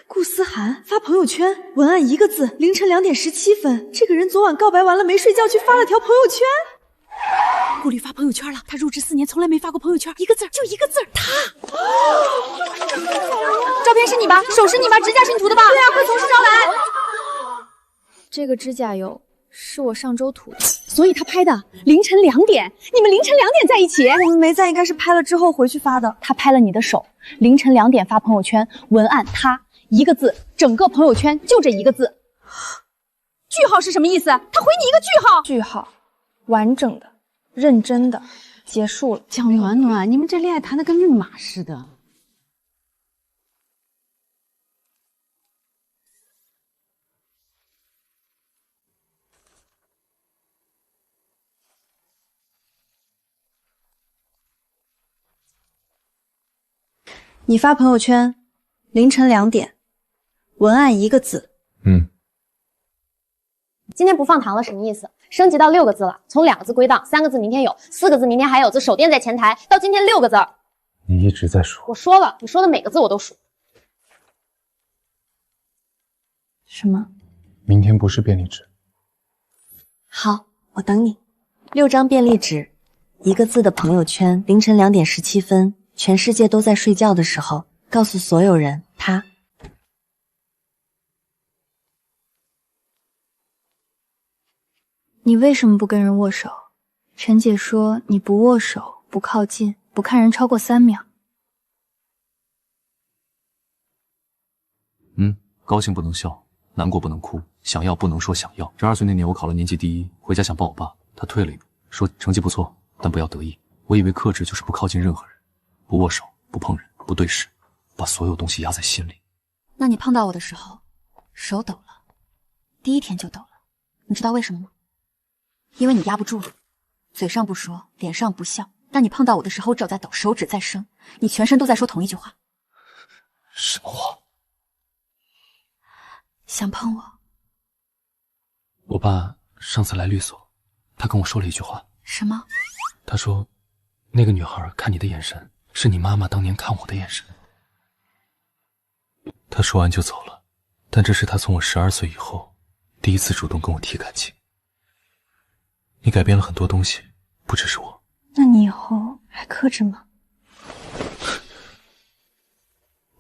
顾思涵发朋友圈，文案1个字，凌晨2点17分。这个人昨晚告白完了没睡觉，去发了条朋友圈。顾虑发朋友圈了，他入职4年从来没发过朋友圈，1个字就1个字，他。照片是你吧？手是你吧？指甲是你涂的吧？对啊，快从实招来。这个指甲油是我上周涂的，所以他拍的凌晨2点，你们凌晨2点在一起？我们没在，应该是拍了之后回去发的。他拍了你的手，凌晨2点发朋友圈，文案他1个字，整个朋友圈就这1个字。句号是什么意思？他回你一个句号。句号，完整的，认真的，结束了。江暖暖，你们这恋爱谈的跟绿码似的。你发朋友圈，凌晨2点，文案1个字。今天不放糖了什么意思？升级到6个字了，从2个字归档，3个字明天有，4个字明天还有，字手垫在前台，到今天6个字。你一直在数。我说了，你说的每个字我都数。什么？明天不是便利纸。好，我等你。6张便利纸，1个字的朋友圈，凌晨2点17分，全世界都在睡觉的时候，告诉所有人他。你为什么不跟人握手？陈姐说你不握手，不靠近，不看人超过3秒。高兴不能笑，难过不能哭，想要不能说想要。12岁那年我考了年级第1，回家想抱我爸，他退了一步，说成绩不错，但不要得意。我以为克制就是不靠近任何人，不握手，不碰人，不对视，把所有东西压在心里。那你碰到我的时候，手抖了，第1天就抖了，你知道为什么吗？因为你压不住了，嘴上不说，脸上不笑，但你碰到我的时候，手在抖，手指在伸，你全身都在说同一句话。什么话？想碰我？我爸上次来律所，他跟我说了一句话。什么？他说，那个女孩看你的眼神，是你妈妈当年看我的眼神。他说完就走了，但这是他从我12岁以后第一次主动跟我提感情。你改变了很多东西，不只是我。那你以后还克制吗？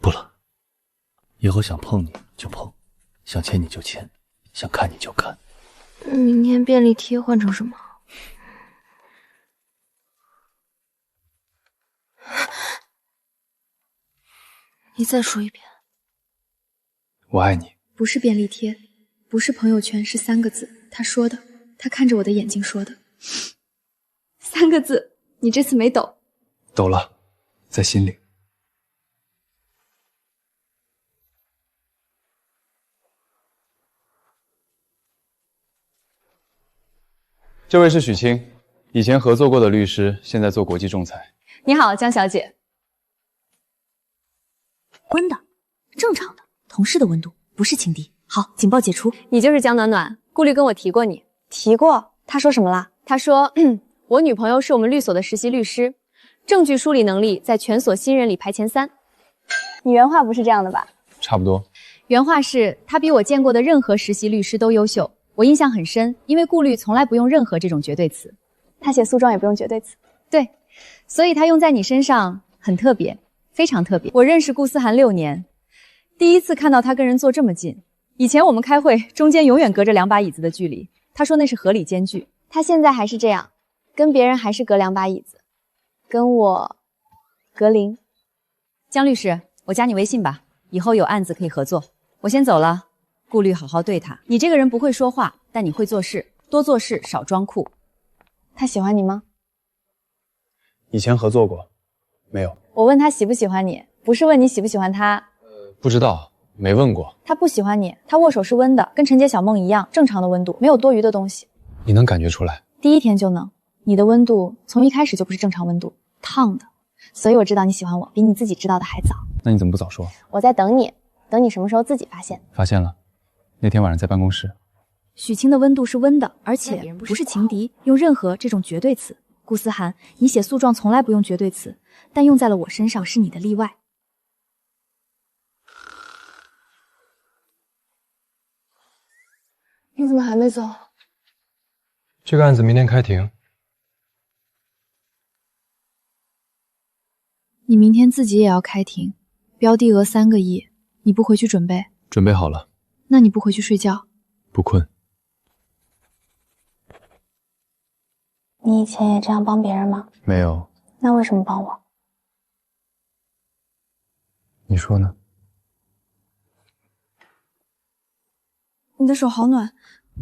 不了。以后想碰你就碰，想牵你就牵，想看你就看。明天便利贴换成什么？你再说一遍。我爱你。不是便利贴，不是朋友圈，是3个字。他说的，他看着我的眼睛说的。3个字，你这次没抖？抖了，在心里。这位是许清，以前合作过的律师，现在做国际仲裁。你好，江小姐。温的，正常的，同事的温度，不是情敌。好，警报解除。你就是江暖暖，顾虑跟我提过你。提过？他说什么啦？他说我女朋友是我们律所的实习律师，证据梳理能力在全所新人里排前3。你原话不是这样的吧？差不多。原话是他比我见过的任何实习律师都优秀，我印象很深，因为顾律从来不用任何这种绝对词。他写诉状也不用绝对词。对，所以他用在你身上很特别，非常特别。我认识顾思涵6年，第一次看到他跟人坐这么近。以前我们开会中间永远隔着2把椅子的距离，他说那是合理间距。他现在还是这样，跟别人还是隔2把椅子，跟我隔0。江律师，我加你微信吧，以后有案子可以合作。我先走了，顾虑好好对他。你这个人不会说话，但你会做事，多做事少装酷。他喜欢你吗？以前合作过，没有。我问他喜不喜欢你，不是问你喜不喜欢他。不知道，没问过。他不喜欢你，他握手是温的，跟陈杰、小梦一样，正常的温度，没有多余的东西。你能感觉出来？第1天就能。你的温度从一开始就不是正常温度，烫的。所以我知道你喜欢我，比你自己知道的还早。那你怎么不早说？我在等你，等你什么时候自己发现。发现了，那天晚上在办公室。许清的温度是温的，而且不是情敌，用任何这种绝对词。顾思涵，你写诉状从来不用绝对词，但用在了我身上是你的例外。你怎么还没走？这个案子明天开庭。你明天自己也要开庭，标的额3个亿，你不回去准备？准备好了。那你不回去睡觉？不困。你以前也这样帮别人吗？没有。那为什么帮我？你说呢？你的手好暖，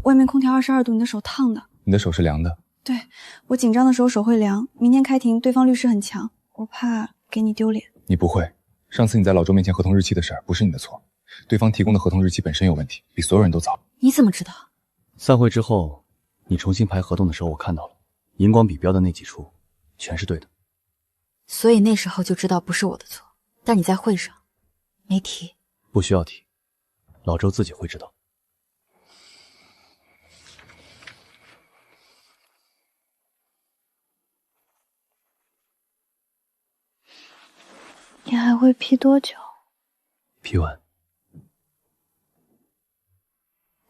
外面空调22度，你的手烫的。你的手是凉的。对，我紧张的时候手会凉。明天开庭，对方律师很强，我怕给你丢脸。你不会。上次你在老周面前合同日期的事儿不是你的错，对方提供的合同日期本身有问题，比所有人都早。你怎么知道？散会之后，你重新排合同的时候，我看到了，荧光笔标的那几处全是对的。所以那时候就知道不是我的错，但你在会上没提。不需要提，老周自己会知道。你还会批多久？批完。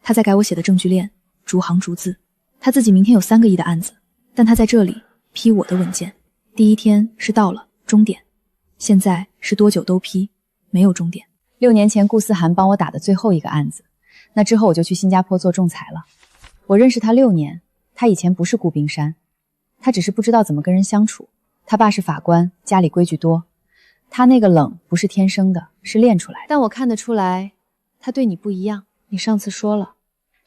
他在改我写的证据链，逐行逐字。他自己明天有3个亿的案子，但他在这里批我的文件。第1天是到了终点，现在是多久都批，没有终点。6年前顾思涵帮我打的最后一个案子，那之后我就去新加坡做仲裁了。我认识他6年，他以前不是顾冰山，他只是不知道怎么跟人相处。他爸是法官，家里规矩多。他那个冷不是天生的，是练出来的。但我看得出来，他对你不一样。你上次说了，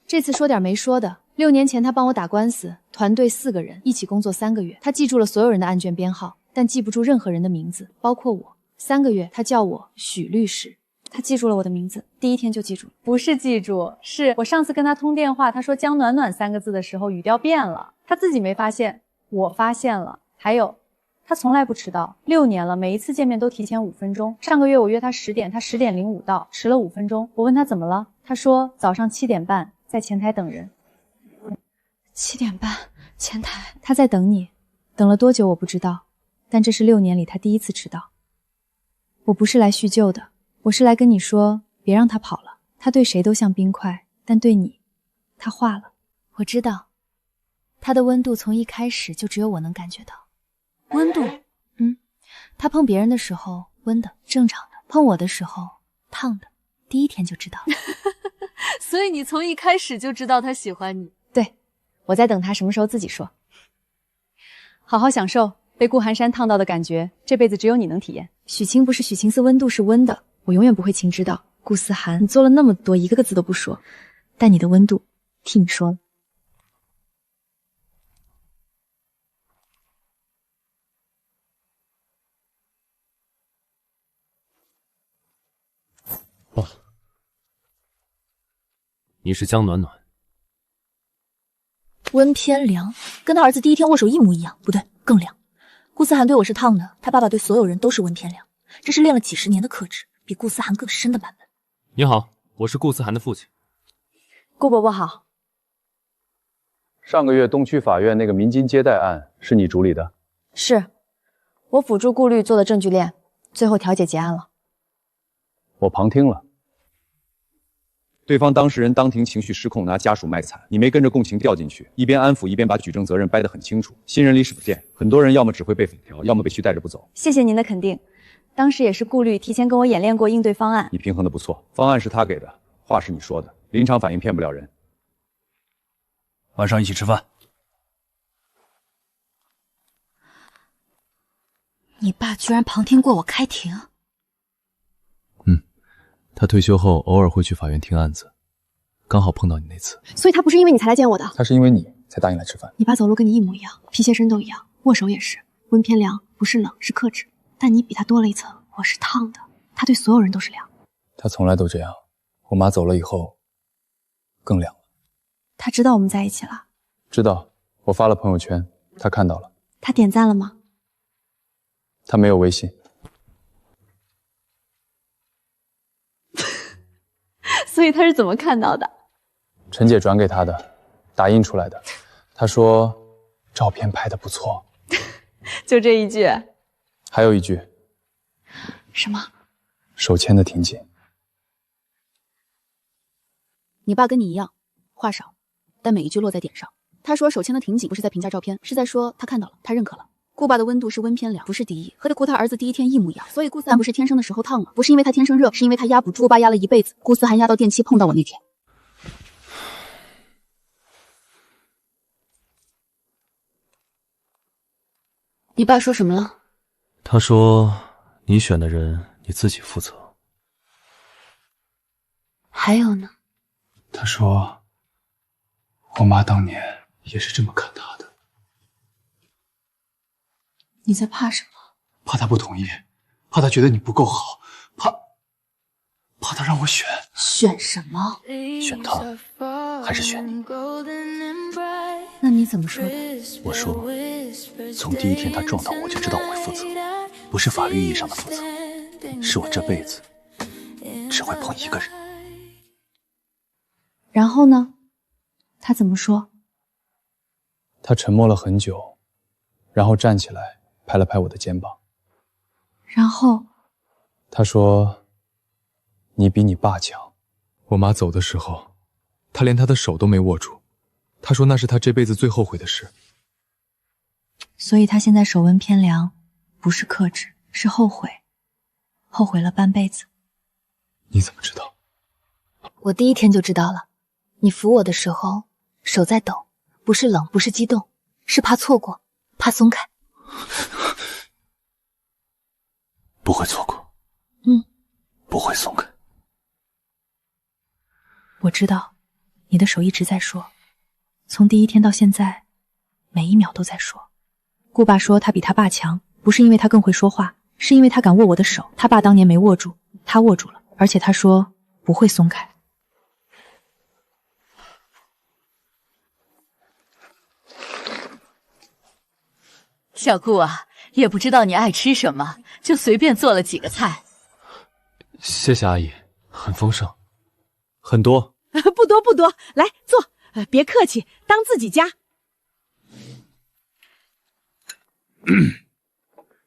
这次说点没说的。6年前他帮我打官司，团队4个人，一起工作3个月。他记住了所有人的案卷编号，但记不住任何人的名字，包括我。3个月，他叫我许律师。他记住了我的名字，第1天就记住了。不是记住，是我上次跟他通电话，他说江暖暖3个字的时候语调变了，他自己没发现，我发现了。还有，他从来不迟到，6年了，每一次见面都提前5分钟。上个月我约他10点，他10点05到，迟了5分钟。我问他怎么了，他说早上7点半在前台等人。7点半，前台。他在等你，等了多久我不知道，但这是6年里他第1次迟到。我不是来叙旧的，我是来跟你说，别让他跑了。他对谁都像冰块，但对你，他化了。我知道，他的温度从一开始就只有我能感觉到。温度？他碰别人的时候温的，正常的；碰我的时候烫的，第1天就知道了。所以你从一开始就知道他喜欢你。对，我在等他什么时候自己说。好好享受被顾寒山烫到的感觉，这辈子只有你能体验。许清不是许清，温度是温的，我永远不会情知道。顾思涵，你做了那么多，一个字都不说，但你的温度替你说了。你是江暖暖。温偏凉，跟他儿子第1天握手一模一样，不对，更凉。顾思涵对我是烫的，他爸爸对所有人都是温偏凉，这是练了几10年的克制，比顾思涵更深的版本。你好，我是顾思涵的父亲。顾伯伯好。上个月东区法院那个民金接待案是你主理的？是，我辅助顾虑做的证据链，最后调解结案了。我旁听了，对方当事人当庭情绪失控，拿家属卖惨，你没跟着共情掉进去，一边安抚一边把举证责任掰得很清楚，信任力是不见。很多人要么只会被粉条，要么被虚带着不走。谢谢您的肯定，当时也是顾虑提前跟我演练过应对方案。你平衡的不错，方案是他给的，话是你说的，临场反应骗不了人。晚上一起吃饭。你爸居然旁听过我开庭？他退休后偶尔会去法院听案子，刚好碰到你那次。所以他不是因为你才来见我的。他是因为你才答应来吃饭。你爸走路跟你一模一样，皮鞋声都一样，握手也是。温偏凉，不是冷，是克制。但你比他多了一层，我是烫的。他对所有人都是凉。他从来都这样，我妈走了以后，更凉了。他知道我们在一起了？知道，我发了朋友圈，他看到了。他点赞了吗？他没有微信。所以他是怎么看到的？陈姐转给他的，打印出来的。他说照片拍得不错。就这一句？还有一句。什么？手牵得挺紧。你爸跟你一样，话少，但每一句落在点上。他说手牵得挺紧，不是在评价照片，是在说他看到了，他认可了。顾爸的温度是温偏凉，不是敌意，和顾他儿子第一天一模一样。所以顾思涵不是天生的时候烫了，不是因为他天生热，是因为他压不住。顾爸压了一辈子，顾思涵压到电梯碰到我那天。你爸说什么了？他说你选的人你自己负责。还有呢？他说我妈当年也是这么看他的。你在怕什么？怕他不同意，怕他觉得你不够好，怕他让我选。选什么？选他，还是选你？那你怎么说的？我说，从第一天他撞到我就知道我会负责，不是法律意义上的负责，是我这辈子只会碰一个人。然后呢？他怎么说？他沉默了很久，然后站起来拍了拍我的肩膀。然后他说你比你爸强。我妈走的时候，他连他的手都没握住，他说那是他这辈子最后悔的事。所以他现在手温偏凉，不是克制，是后悔，后悔了半辈子。你怎么知道？我第一天就知道了。你扶我的时候手在抖，不是冷，不是激动，是怕错过，怕松开。不会错过。不会松开。我知道，你的手一直在说，从第一天到现在，每一秒都在说。顾爸说他比他爸强，不是因为他更会说话，是因为他敢握我的手。他爸当年没握住，他握住了，而且他说不会松开。小顾啊，也不知道你爱吃什么，就随便做了几个菜。谢谢阿姨，很丰盛，很多。不多不多，来坐，别客气，当自己家。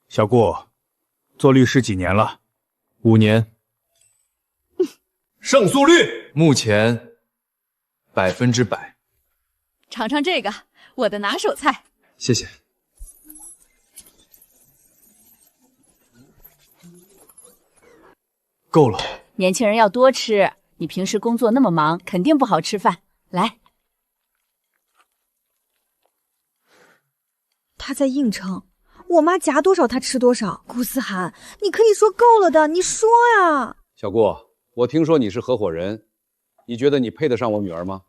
小顾，做律师几年了？5年。胜诉率目前100%。尝尝这个，我的拿手菜。谢谢。够了。年轻人要多吃，你平时工作那么忙，肯定不好吃饭。来。他在硬撑，我妈夹多少他吃多少。顾思涵，你可以说够了的，你说呀。小顾，我听说你是合伙人，你觉得你配得上我女儿吗？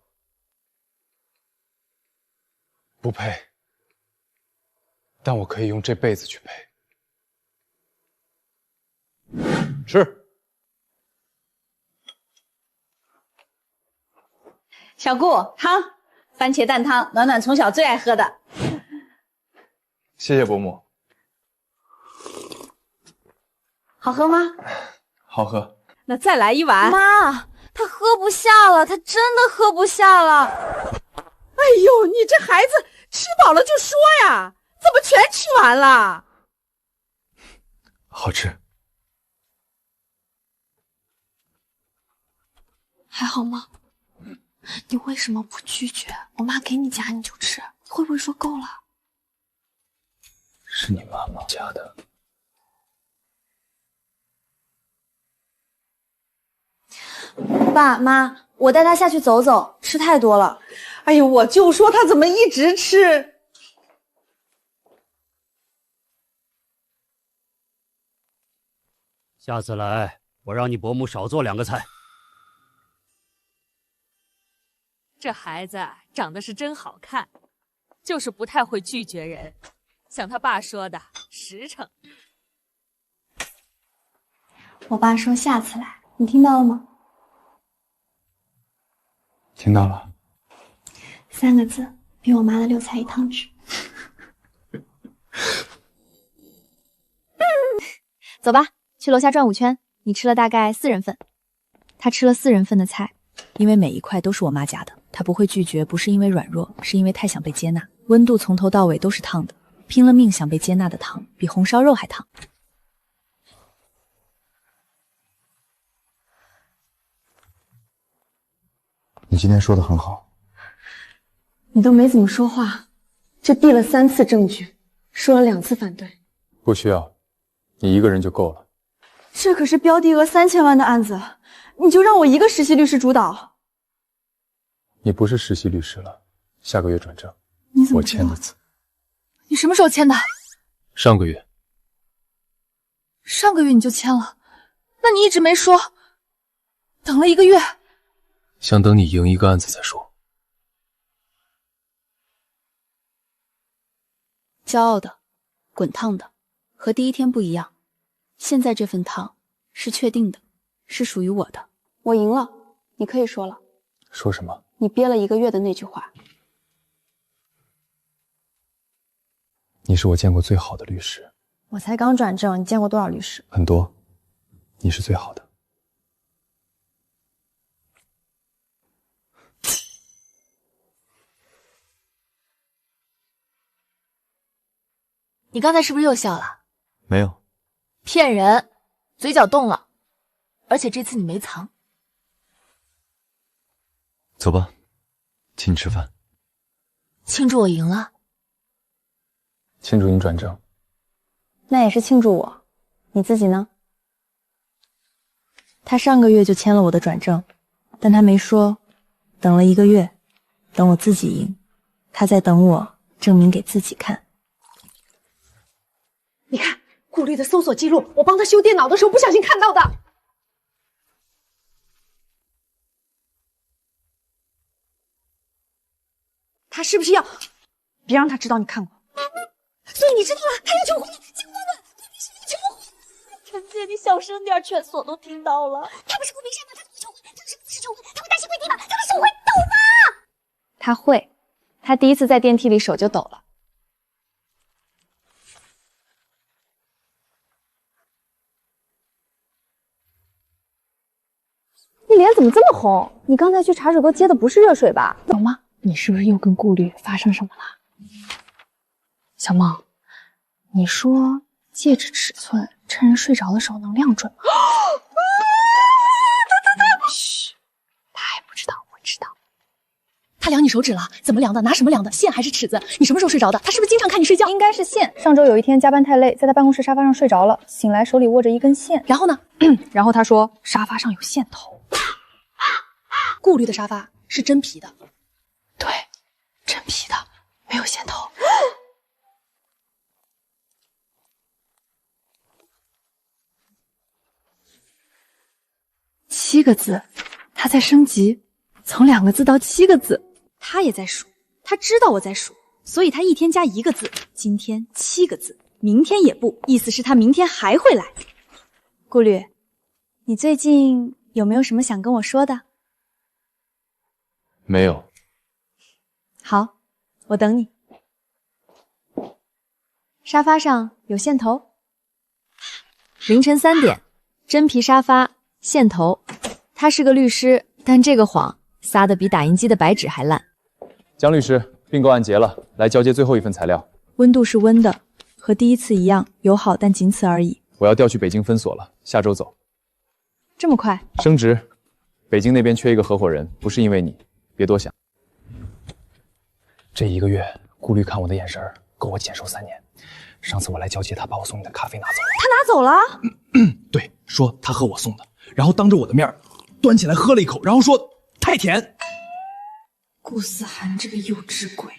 不配，但我可以用这辈子去配。吃。小顾，汤，番茄蛋汤，暖暖从小最爱喝的。谢谢伯母。好喝吗？好喝。那再来一碗。妈，他喝不下了，他真的喝不下了。啊！哎呦，你这孩子吃饱了就说呀，怎么全吃完了？好吃。还好吗？你为什么不拒绝？我妈给你夹你就吃，你会不会说够了？是你妈妈夹的。爸妈，我带他下去走走，吃太多了。哎呦，我就说他怎么一直吃。下次来，我让你伯母少做2个菜。这孩子长得是真好看，就是不太会拒绝人，像他爸说的实诚。我爸说下次来，你听到了吗听到了。 3个字，比我妈的6菜1汤匙。走吧，去楼下转5圈。你吃了大概4人份。他吃了4人份的菜，因为每一块都是我妈夹的。他不会拒绝，不是因为软弱，是因为太想被接纳。温度从头到尾都是烫的，拼了命想被接纳的烫，比红烧肉还烫。你今天说的很好。 你都没怎么说话，这递了3次证据，说了2次反对。不需要，你一个人就够了。这可是标的额3000万的案子，你就让我一个实习律师主导？你不是实习律师了，下个月转正。你怎么我签的字？你什么时候签的？上个月。上个月你就签了，那你一直没说，等了1个月。想等你赢一个案子再说。 骄傲的，滚烫的，和第一天不一样。现在这份烫是确定的，是属于我的。我赢了，你可以说了。说什么？你憋了1个月的那句话。你是我见过最好的律师。我才刚转正，你见过多少律师？很多，你是最好的。你刚才是不是又笑了？没有，骗人，嘴角动了，而且这次你没藏。走吧，请你吃饭。庆祝我赢了，庆祝你转正。那也是庆祝我。你自己呢？他上个月就签了我的转正，但他没说，等了1个月，等我自己赢，他在等我证明给自己看。 你看顾虑的搜索记录，我帮他修电脑的时候不小心看到的。他是不是要？别让他知道你看过。所以你知道了，他要求婚，结婚了，顾冰山要求婚。陈姐，你小声点，全所都听到了。他不是顾冰山吗？他怎么求婚？他是不是求婚？他会大西跪地吗？他会手会抖吗？他会，他第一次在电梯里手就抖了。 你脸怎么这么红？你刚才去茶水沟接的不是热水吧？有吗？你是不是又跟顾虑发生什么了？小梦，你说戒指尺寸趁人睡着的时候能量准吗？嘘，他还不知道，我知道。他量你手指了？怎么量的？拿什么量的？线还是尺子？你什么时候睡着的？他是不是经常看你睡觉？应该是线。上周有一天加班太累，在他办公室沙发上睡着了，醒来手里握着一根线。然后呢？然后他说沙发上有线头。 顾虑的沙发是真皮的，对，真皮的，没有线头。7个字，他在升级，从2个字到7个字。他也在数，他知道我在数，所以他一天加1个字。今天7个字，明天也不，意思是他明天还会来。顾虑，你最近有没有什么想跟我说的？ 没有。好，我等你。沙发上有线头。凌晨3点，真皮沙发，线头。他是个律师，但这个谎撒得比打印机的白纸还烂。江律师，并购案结了，来交接最后一份材料。温度是温的，和第一次一样，友好，但仅此而已。我要调去北京分所了，下周走。这么快？升职，北京那边缺一个合伙人，不是因为你，别多想。这1个月，顾虑看我的眼神够我减瘦3年。上次我来交接，他把我送你的咖啡拿走了。他拿走了？对，说他喝我送的，然后当着我的面端起来喝了一口，然后说太甜。顾思涵这个幼稚鬼。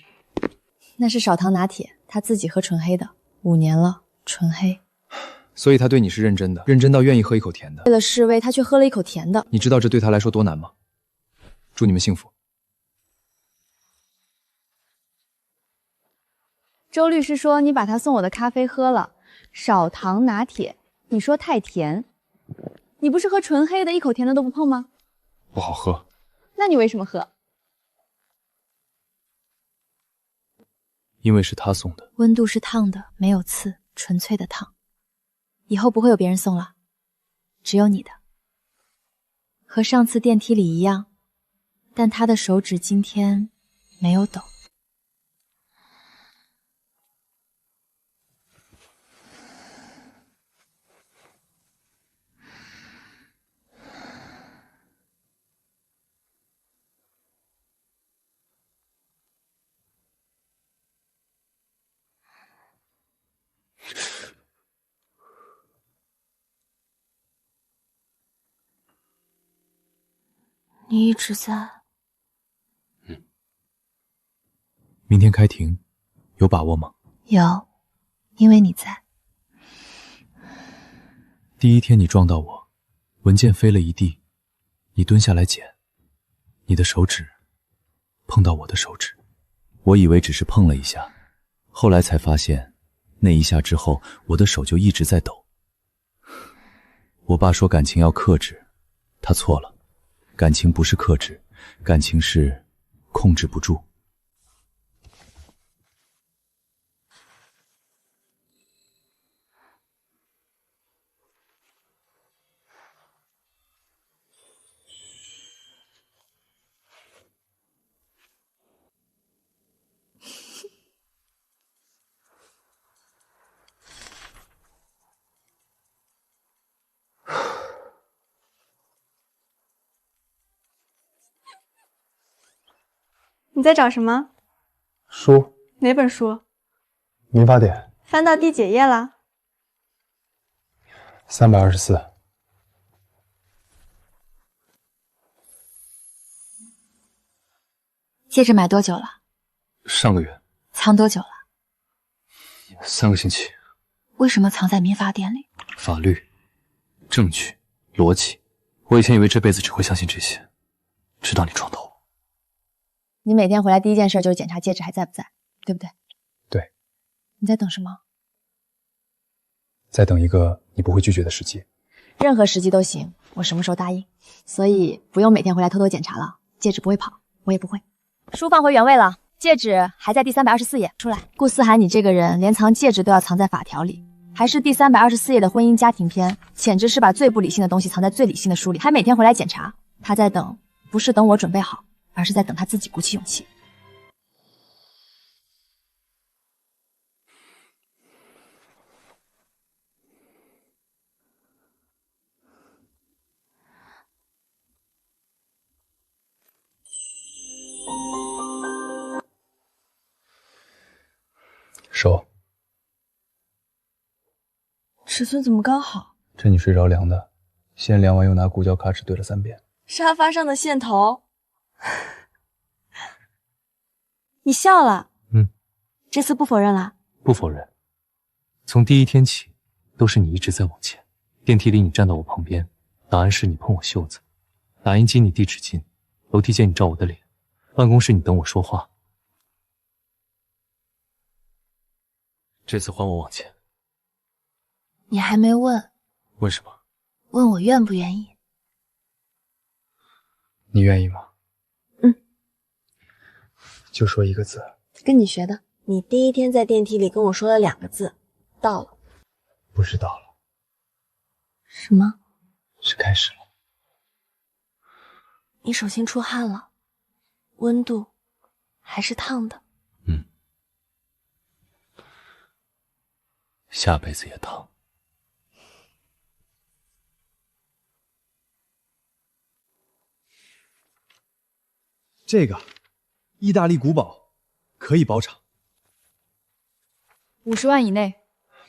那是少糖拿铁，他自己喝纯黑的，5年了，纯黑。所以他对你是认真的，认真到愿意喝一口甜的。为了示威，他却喝了一口甜的。你知道这对他来说多难吗？祝你们幸福。周律师说你把他送我的咖啡喝了，少糖拿铁，你说太甜。你不是喝纯黑的，一口甜的都不碰吗？不好喝。那你为什么喝？因为是他送的。温度是烫的，没有刺，纯粹的烫。以后不会有别人送了，只有你的。和上次电梯里一样，但他的手指今天没有抖。你一直在。明天开庭，有把握吗？有，因为你在。第一天你撞到我，文件飞了一地，你蹲下来捡，你的手指碰到我的手指，我以为只是碰了一下，后来才发现，那一下之后，我的手就一直在抖。我爸说感情要克制，他错了。感情不是克制，感情是控制不住。你在找什么？书。哪本书？民法典。翻到第几页了？324。戒指买多久了？上个月。藏多久了？3个星期。为什么藏在民法典里？法律、证据、逻辑，我以前以为这辈子只会相信这些，直到你撞到我。你每天回来第一件事就是检查戒指还在不在，对不对？对。你在等什么？在等一个你不会拒绝的时机。任何时机都行，我什么时候答应。所以不用每天回来偷偷检查了，戒指不会跑，我也不会。书放回原位了，戒指还在第324页。出来。顾思涵，你这个人连藏戒指都要藏在法条里，还是第324页的婚姻家庭篇，简直是把最不理性的东西藏在最理性的书里，还每天回来检查。他在等，不是等我准备好，而是在等他自己鼓起勇气。手。尺寸怎么刚好？趁你睡着量的，先量完又拿骨胶卡尺对了3遍。沙发上的线头。你笑了？这次不否认了？不否认。从第一天起，都是你一直在往前。电梯里你站到我旁边，档案室你碰我袖子，打印机你递纸巾，楼梯间你照我的脸，办公室你等我说话。这次换我往前。你还没问。问什么？问我愿不愿意。你愿意吗？就说一个字。跟你学的。你第一天在电梯里跟我说了2个字，到了。不是到了。什么？是开始了。你手心出汗了，温度还是烫的。下辈子也烫。这个，意大利古堡，可以包场。 50万以内。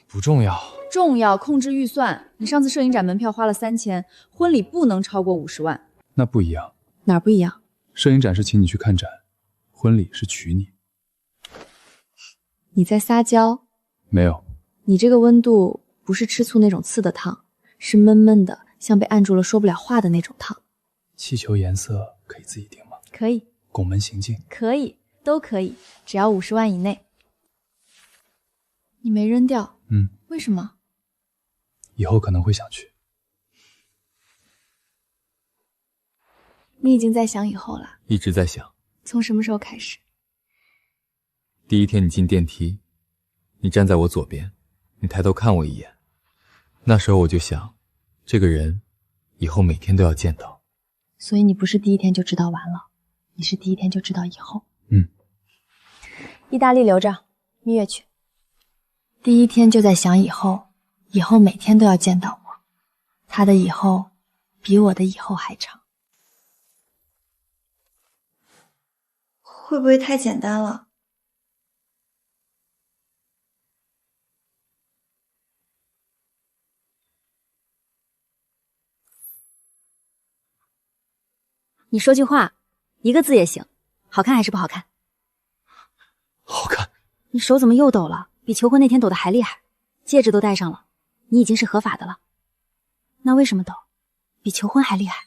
不重要。重要，控制预算。你上次摄影展门票花了3000，婚礼不能超过50万。那不一样。哪儿不一样？摄影展是请你去看展，婚礼是娶你。你在撒娇？没有。你这个温度不是吃醋那种刺的烫，是闷闷的，像被按住了说不了话的那种烫。气球颜色可以自己定吗？可以。拱门行进？可以，都可以，只要50万以内。你没扔掉？为什么？以后可能会想去。你已经在想以后了？一直在想。从什么时候开始？第一天你进电梯，你站在我左边，你抬头看我一眼，那时候我就想，这个人以后每天都要见到。所以你不是第一天就知道完了，你是第一天就知道以后。意大利留着，蜜月去。第一天就在想以后，以后每天都要见到我。他的以后比我的以后还长。会不会太简单了？你说句话，一个字也行，好看还是不好看？好看。你手怎么又抖了？比求婚那天抖得还厉害，戒指都戴上了，你已经是合法的了。那为什么抖？比求婚还厉害。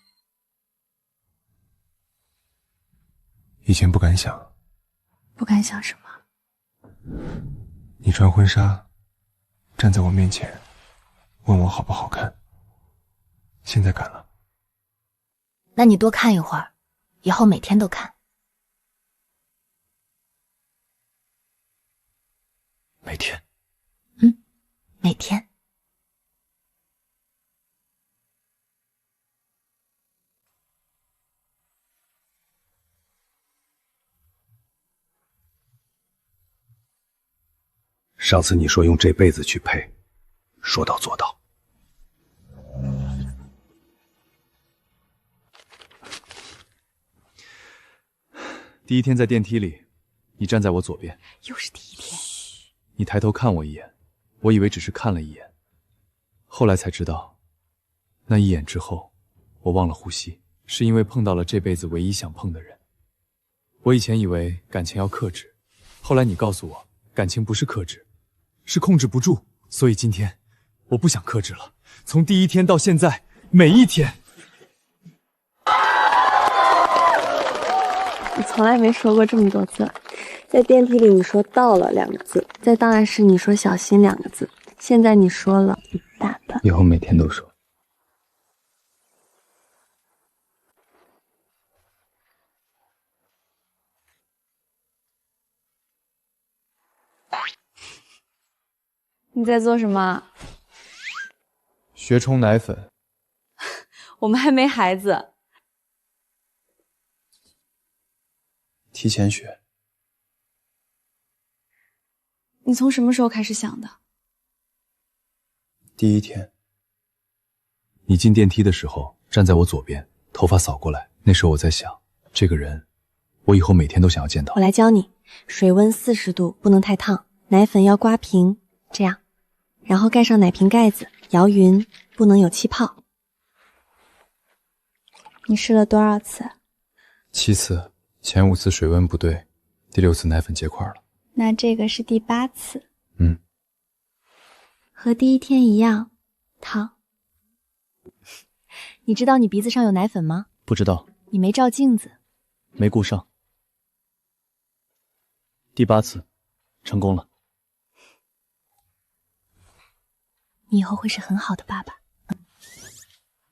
以前不敢想。不敢想什么？你穿婚纱，站在我面前，问我好不好看。现在敢了。那你多看一会儿，以后每天都看。每天。每天。上次你说用这辈子去配，说到做到。第一天在电梯里，你站在我左边。又是第一天。你抬头看我一眼，我以为只是看了一眼，后来才知道，那一眼之后，我忘了呼吸，是因为碰到了这辈子唯一想碰的人。我以前以为感情要克制，后来你告诉我，感情不是克制，是控制不住。所以今天，我不想克制了。从第一天到现在，每一天。你从来没说过这么多次。在电梯里你说到了2个字，在档案室你说小心2个字，现在你说了一大段。以后每天都说。你在做什么？学冲奶粉。我们还没孩子。提前学。你从什么时候开始想的？第一天。你进电梯的时候站在我左边，头发扫过来，那时候我在想，这个人，我以后每天都想要见到。我来教你，水温40度，不能太烫，奶粉要刮平，这样，然后盖上奶瓶盖子，摇匀，不能有气泡。你试了多少次？7次，前5次水温不对，第6次奶粉结块了。那这个是第8次。和第一天一样，烫。你知道你鼻子上有奶粉吗？不知道。你没照镜子。没顾上。第8次，成功了。你以后会是很好的爸爸。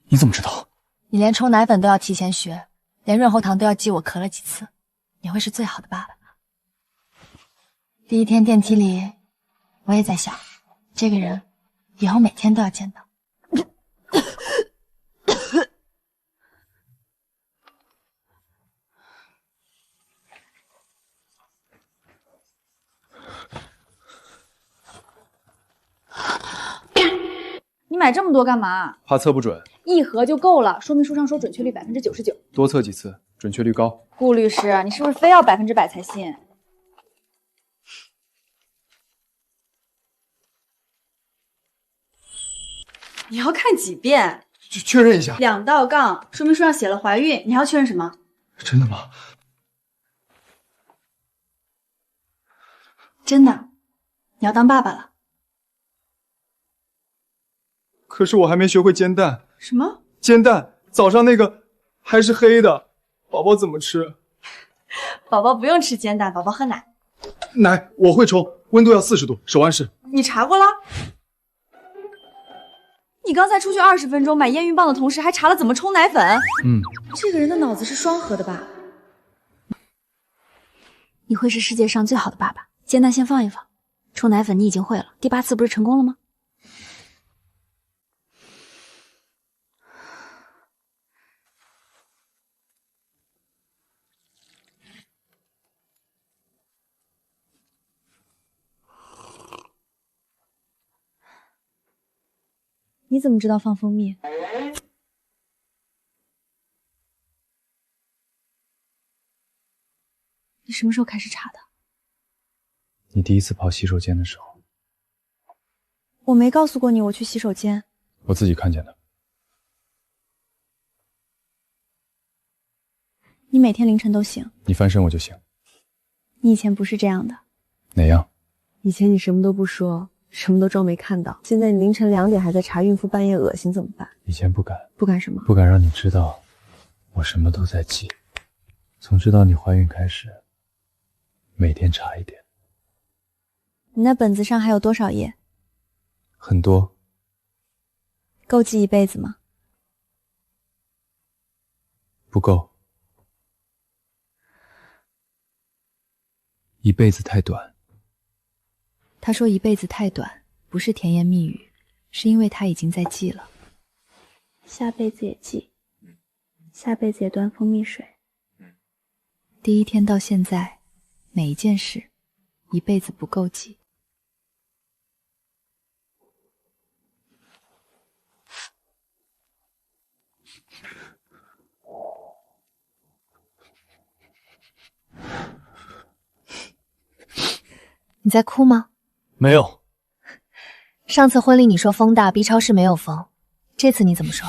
你怎么知道？你连冲奶粉都要提前学，连润喉糖都要记我咳了几次，你会是最好的爸爸。第一天电梯里，我也在想，这个人以后每天都要见到。你买这么多干嘛？怕测不准，一盒就够了，说明书上说准确率99%。多测几次，准确率高。顾律师，你是不是非要100%才信？你要看几遍？确认一下。 2道杠，说明书上写了怀孕，你还要确认什么？真的吗？真的，你要当爸爸了。可是我还没学会煎蛋。什么？煎蛋，早上那个还是黑的，宝宝怎么吃？宝宝不用吃煎蛋，宝宝喝奶。奶我会冲，温度要40度，手腕式。你查过了？你刚才出去20分钟买验孕棒的同时，还查了怎么冲奶粉？这个人的脑子是双核的吧？你会是世界上最好的爸爸。煎蛋先放一放，冲奶粉你已经会了，第8次不是成功了吗？你怎么知道放蜂蜜？你什么时候开始查的？你第一次跑洗手间的时候，我没告诉过你我去洗手间。我自己看见的。你每天凌晨都醒？你翻身我就醒。你以前不是这样的。哪样？以前你什么都不说，什么都装没看到。现在你凌晨2点还在查孕妇半夜恶心怎么办？以前不敢。不敢什么？不敢让你知道，我什么都在记。从知道你怀孕开始，每天查一点。你那本子上还有多少页？很多。够记一辈子吗？不够。一辈子太短。他说一辈子太短，不是甜言蜜语，是因为他已经在记了。下辈子也记，下辈子也端蜂蜜水。第一天到现在，每一件事，一辈子不够记。你在哭吗？没有。上次婚礼你说风大，B超室没有风，这次你怎么说？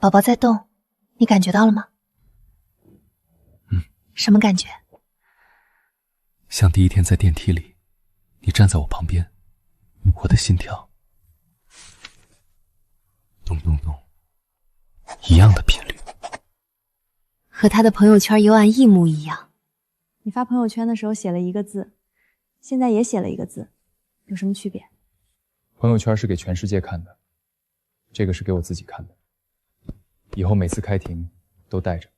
宝宝在动，你感觉到了吗？什么感觉？像第一天在电梯里，你站在我旁边，我的心跳咚咚咚，一样的频率，和他的朋友圈幽暗一模一样。你发朋友圈的时候写了1个字，现在也写了1个字，有什么区别？朋友圈是给全世界看的，这个是给我自己看的。以后每次开庭都带着。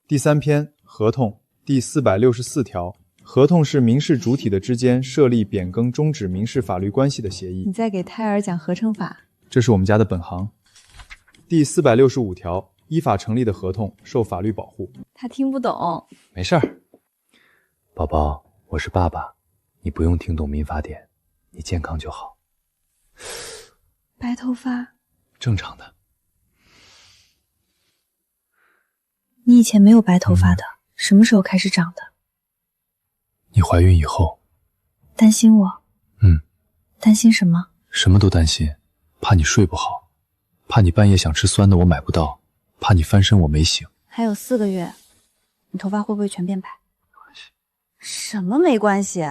第3篇合同第464条，合同是民事主体的之间设立、变更、终止民事法律关系的协议。你在给胎儿讲合成法？这是我们家的本行。第465条，依法成立的合同受法律保护。他听不懂。没事儿。宝宝，我是爸爸，你不用听懂民法典，你健康就好。白头发？正常的。你以前没有白头发的，什么时候开始长的？你怀孕以后。担心我？担心什么？什么都担心，怕你睡不好，怕你半夜想吃酸的我买不到，怕你翻身我没醒。还有4个月，你头发会不会全变白？什么没关系？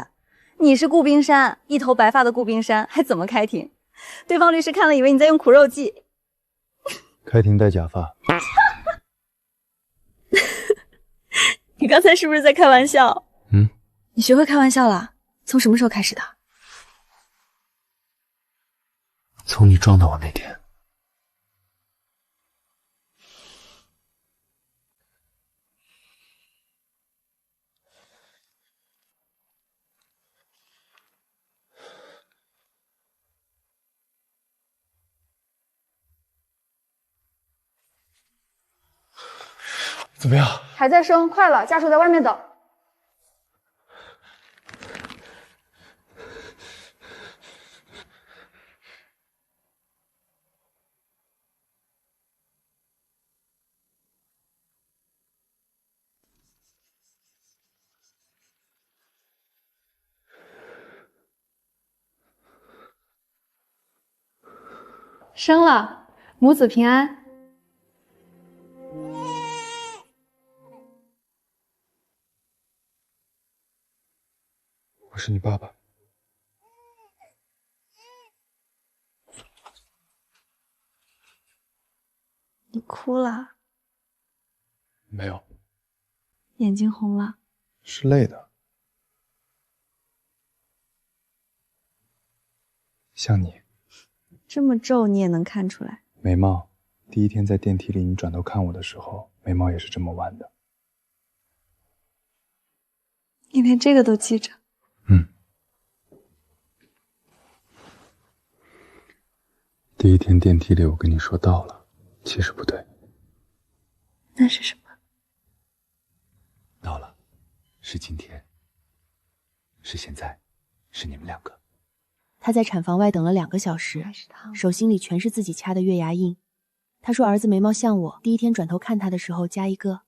你是顾冰山，一头白发的顾冰山，还怎么开庭？对方律师看了以为你在用苦肉计。开庭戴假发。你刚才是不是在开玩笑？你学会开玩笑了？从什么时候开始的？从你撞到我那天。怎么样？还在生，快了，家属在外面等。生了，母子平安。我是你爸爸。你哭了？没有，眼睛红了？是累的。像你，这么皱你也能看出来？眉毛，第一天在电梯里你转头看我的时候，眉毛也是这么弯的。你连这个都记着？第一天电梯里我跟你说到了，其实不对。那是什么？到了，是今天，是现在，是你们两个。他在产房外等了2个小时，手心里全是自己掐的月牙印。他说儿子眉毛像我，第一天转头看他的时候加一个。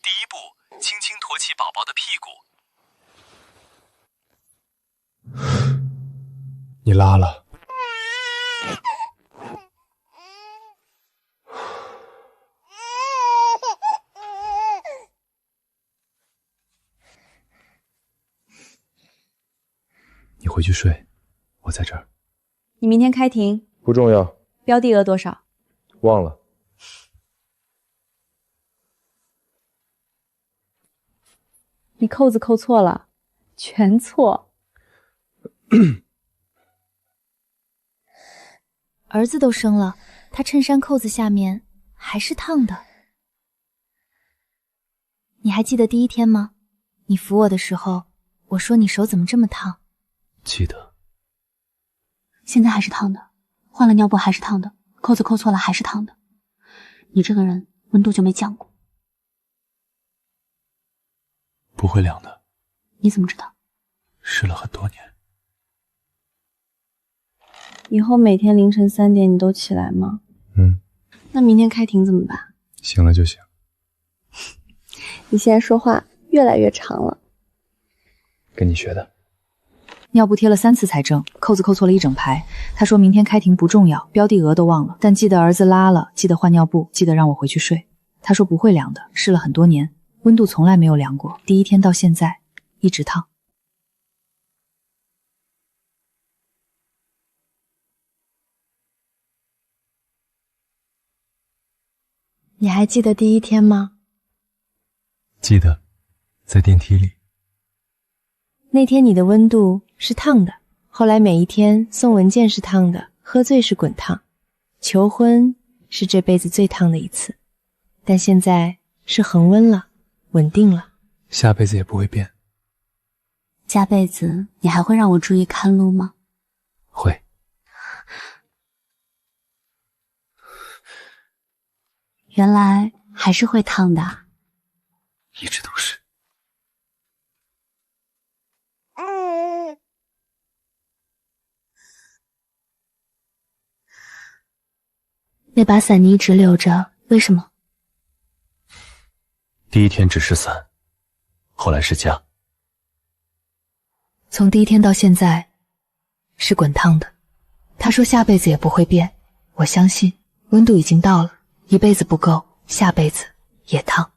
第一步，轻轻托起宝宝的屁股。你拉了。你回去睡，我在这儿。你明天开庭不重要。标的额多少？忘了。你扣子扣错了，全错。儿子都生了，他衬衫扣子下面还是烫的。你还记得第一天吗？你扶我的时候，我说你手怎么这么烫？记得。现在还是烫的，换了尿布还是烫的，扣子扣错了还是烫的。你这个人温度就没降过。不会凉的。你怎么知道？试了很多年。以后每天凌晨3点你都起来吗？那明天开庭怎么办？醒了就行。你现在说话越来越长了。跟你学的。尿布贴了3次才正，扣子扣错了一整排。他说明天开庭不重要，标的额都忘了，但记得儿子拉了，记得换尿布，记得让我回去睡。他说不会凉的，试了很多年，温度从来没有凉过，第一天到现在一直烫。你还记得第一天吗？记得，在电梯里。那天你的温度是烫的，后来每一天送文件是烫的，喝醉是滚烫，求婚是这辈子最烫的一次，但现在是恒温了，稳定了。下辈子也不会变。下辈子你还会让我注意看路吗？会。原来还是会烫的啊。一直都是。那把伞你一直留着，为什么？第一天只是伞，后来是家。从第一天到现在，是滚烫的。他说下辈子也不会变，我相信，温度已经到了，一辈子不够，下辈子也烫。